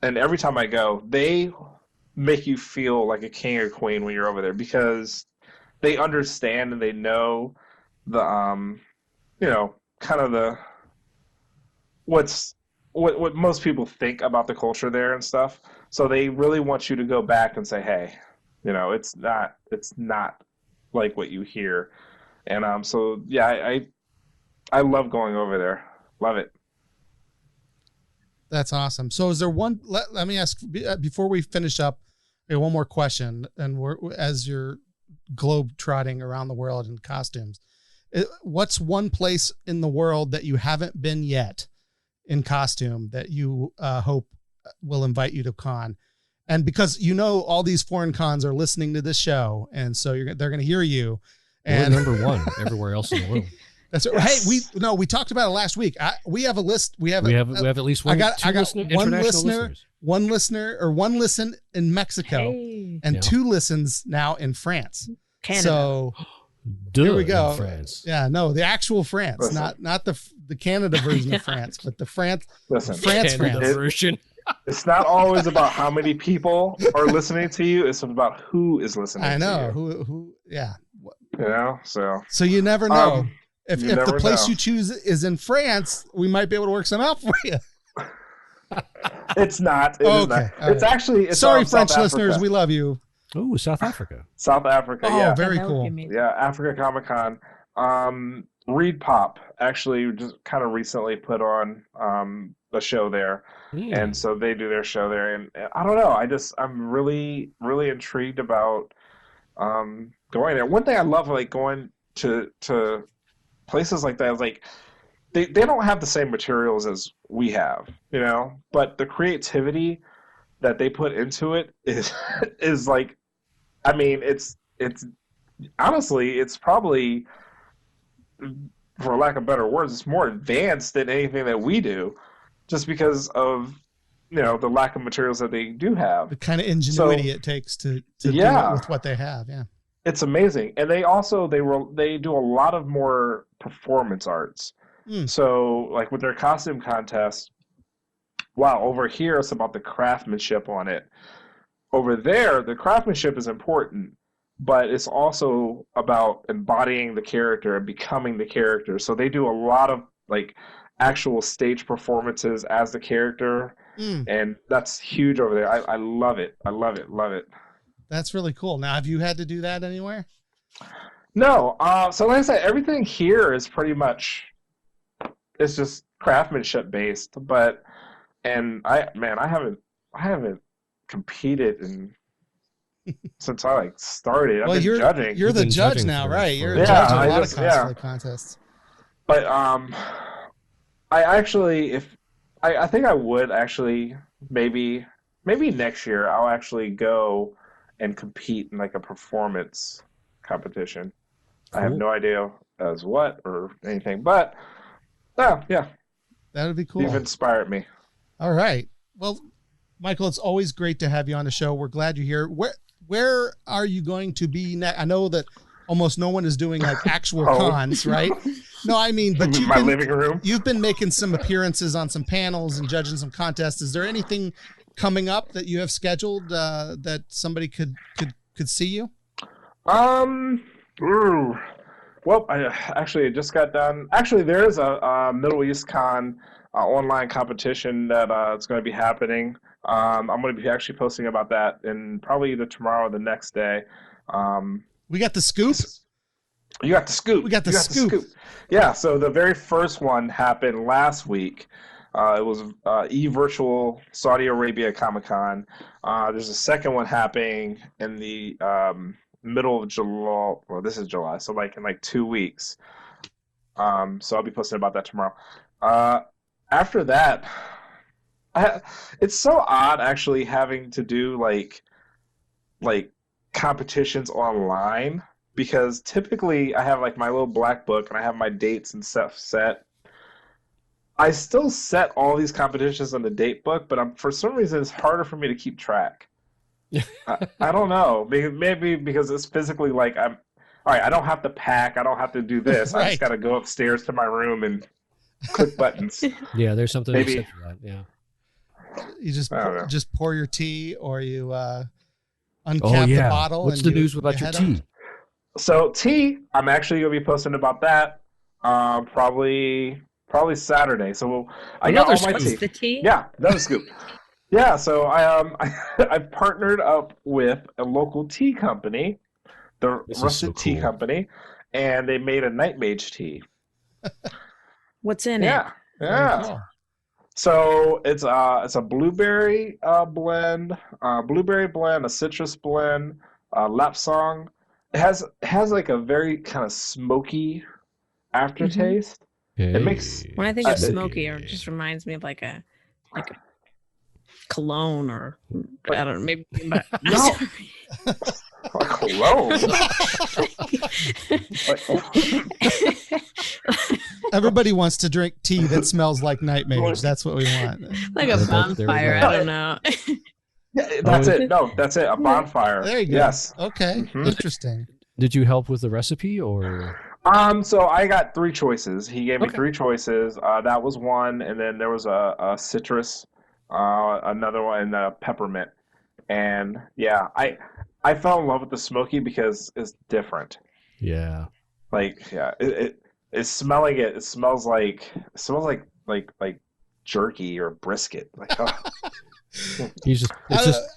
and every time I go, they make you feel like a king or queen when you're over there, because they understand and they know the kind of the what most people think about the culture there and stuff. So they really want you to go back and say, hey, it's not like what you hear. And so yeah, I love going over there. Love it. That's awesome. So is there one, let me ask before we finish up, one more question, and as you're globe trotting around the world in costumes, what's one place in the world that you haven't been yet in costume that you hope will invite you to con? And because all these foreign cons are listening to this show, and so they're going to hear you. And we're number one everywhere else in the world. That's right. Yes. Hey, we talked about it last week. We have a list. We have at least one. I got one listen in Mexico, and 2 listens now in France. Canada. So here we go. France. Yeah, no, the actual France, not the Canada version of France, but the France. Listen, France version. It's not always about how many people are listening to you. It's about who is listening. I know to you. who. Yeah. So you never know. If the place you choose is in France, we might be able to work some out for you. It's not. It's not. It's actually. It's sorry, French listeners. We love you. Oh, South Africa. South Africa. Oh, yeah. very cool. Yeah, Africa Comic Con. Reed Pop actually just kind of recently put on a show there, and so they do their show there. And I don't know. I'm really, really intrigued about going there. One thing I love, like going to places like that, is like they don't have the same materials as we have, but the creativity that they put into it is like, I mean, it's honestly, it's probably, for lack of better words, it's more advanced than anything that we do, just because of the lack of materials that they do have. The kind of ingenuity it takes to do it with what they have. Yeah. it's amazing. And they do a lot of more performance arts. So like with their costume contest, wow, over here it's about the craftsmanship on it. Over there, the craftsmanship is important, but it's also about embodying the character and becoming the character. So they do a lot of like actual stage performances as the character, and that's huge over there. I love it. I love it. Love it. That's really cool. Now, have you had to do that anywhere? No. So like I said, everything here is pretty much, it's just craftsmanship based. But I haven't competed since I like started. I've been judging. You're the judge now, right? You're a judge in a lot of cosplay contests. But I think I would actually maybe next year I'll actually go and compete in like a performance competition. Cool. I have no idea as what or anything, but yeah, that'd be cool. You've inspired me. All right, well, Michael, it's always great to have you on the show. We're glad you're here. Where are you going to be next? I know that almost no one is doing like actual cons, right? No, I mean, but my living room. You've been making some appearances on some panels and judging some contests. Is there anything coming up that you have scheduled that somebody could see you? Well, I actually just got done. Actually, there is a Middle East Con online competition that it's going to be happening. I'm going to be actually posting about that in probably either tomorrow or the next day. We got the scoop. You got the scoop. We got the scoop. Yeah. So the very first one happened last week. It was eVirtual Saudi Arabia Comic Con. There's a second one happening in the middle of July. Well, this is July, so like in like 2 weeks. So I'll be posting about that tomorrow. After that, it's so odd actually having to do like competitions online, because typically I have like my little black book and I have my dates and stuff set. I still set all these competitions on the date book, but for some reason it's harder for me to keep track. I don't know. Maybe because it's physically like all right, I don't have to pack. I don't have to do this. Right. I just got to go upstairs to my room and click buttons. Yeah, there's something to say for that. Yeah. You just pour your tea, or you uncap the bottle. What's the news about your tea? So tea, I'm actually going to be posting about that probably Saturday. So I got all my tea. The tea? Yeah, another scoop. Yeah, so I partnered up with a local tea company, the Rusted Tea Company, and they made a Knightmage tea. What's in it? Yeah. Cool. So it's a blueberry blend, a citrus blend, lapsang. It has like a very kind of smoky aftertaste. Mm-hmm. It makes, when I think of smoky, it just reminds me of like a cologne, or I don't know, maybe. But no. A cologne. Everybody wants to drink tea that smells like Knightmage. That's what we want. Like a bonfire. I don't know. Yeah, that's it. No, that's it. A bonfire. There you go. Yes. Okay. Mm-hmm. Interesting. Did you help with the recipe, or? So I got 3 choices. He gave me 3 choices. That was one, and then there was a citrus, another one, and a peppermint. And yeah, I fell in love with the smoky because it's different. Yeah. Like, yeah, it's smelling it. It smells like jerky or brisket. Like, oh. It's just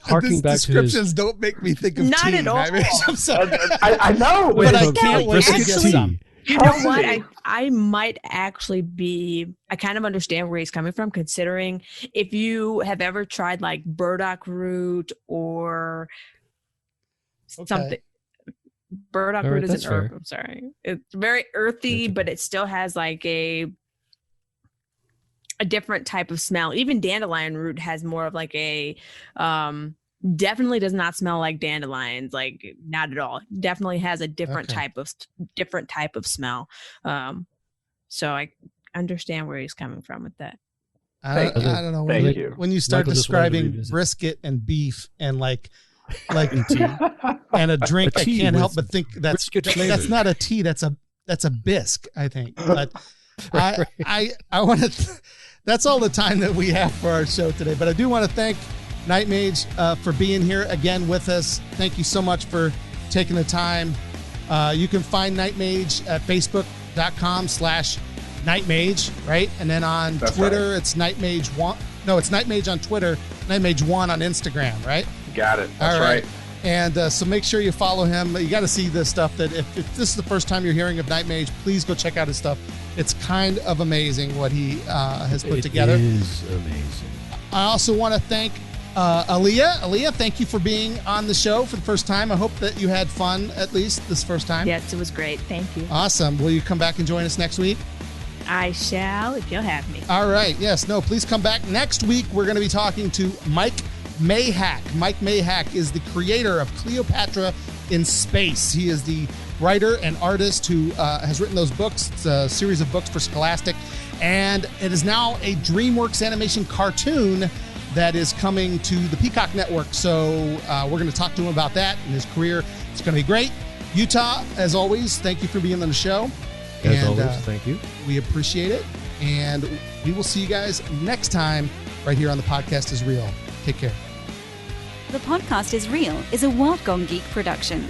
harking back to his... descriptions don't make me think of not tea. At all. I'm sorry. I know, but I can't wait to get some. You know what? I might actually be. I kind of understand where he's coming from, considering if you have ever tried like burdock root or something. Burdock root is an herb. I'm sorry. It's very earthy, but it still has like a different type of smell. Even dandelion root has more of like a definitely does not smell like dandelions, like not at all. Definitely has a different type of smell. So I understand where he's coming from with that. I don't know when you start describing brisket and beef and like like and a drink. A I tea can't help with but think that's flavors. not a tea. That's a bisque, I think. But I want to. That's all the time that we have for our show today. But I do want to thank Knightmage for being here again with us. Thank you so much for taking the time. You can find Knightmage at facebook.com/Knightmage, right? And then on That's Twitter, right. it's Knightmage1. No, it's Knightmage on Twitter, Knightmage1 on Instagram, right? Got it. That's All right. right. And so make sure you follow him. You got to see this stuff. That if this is the first time you're hearing of Knightmage, please go check out his stuff. It's kind of amazing what he has put together. It is amazing. I also want to thank Allea. Allea, thank you for being on the show for the first time. I hope that you had fun at least this first time. Yes, it was great. Thank you. Awesome. Will you come back and join us next week? I shall if you'll have me. All right. Yes. No, please come back. Next week, we're going to be talking to Mike Mayhack. Mike Mayhack is the creator of Cleopatra in Space. He is the writer and artist who has written those books. It's a series of books for Scholastic. And it is now a DreamWorks animation cartoon that is coming to the Peacock Network. So we're going to talk to him about that and his career. It's going to be great. Utah, as always, thank you for being on the show. As always, thank you. We appreciate it. And we will see you guys next time right here on The Podcast is Real. Take care. The Podcast is Real is a World Gone Geek production.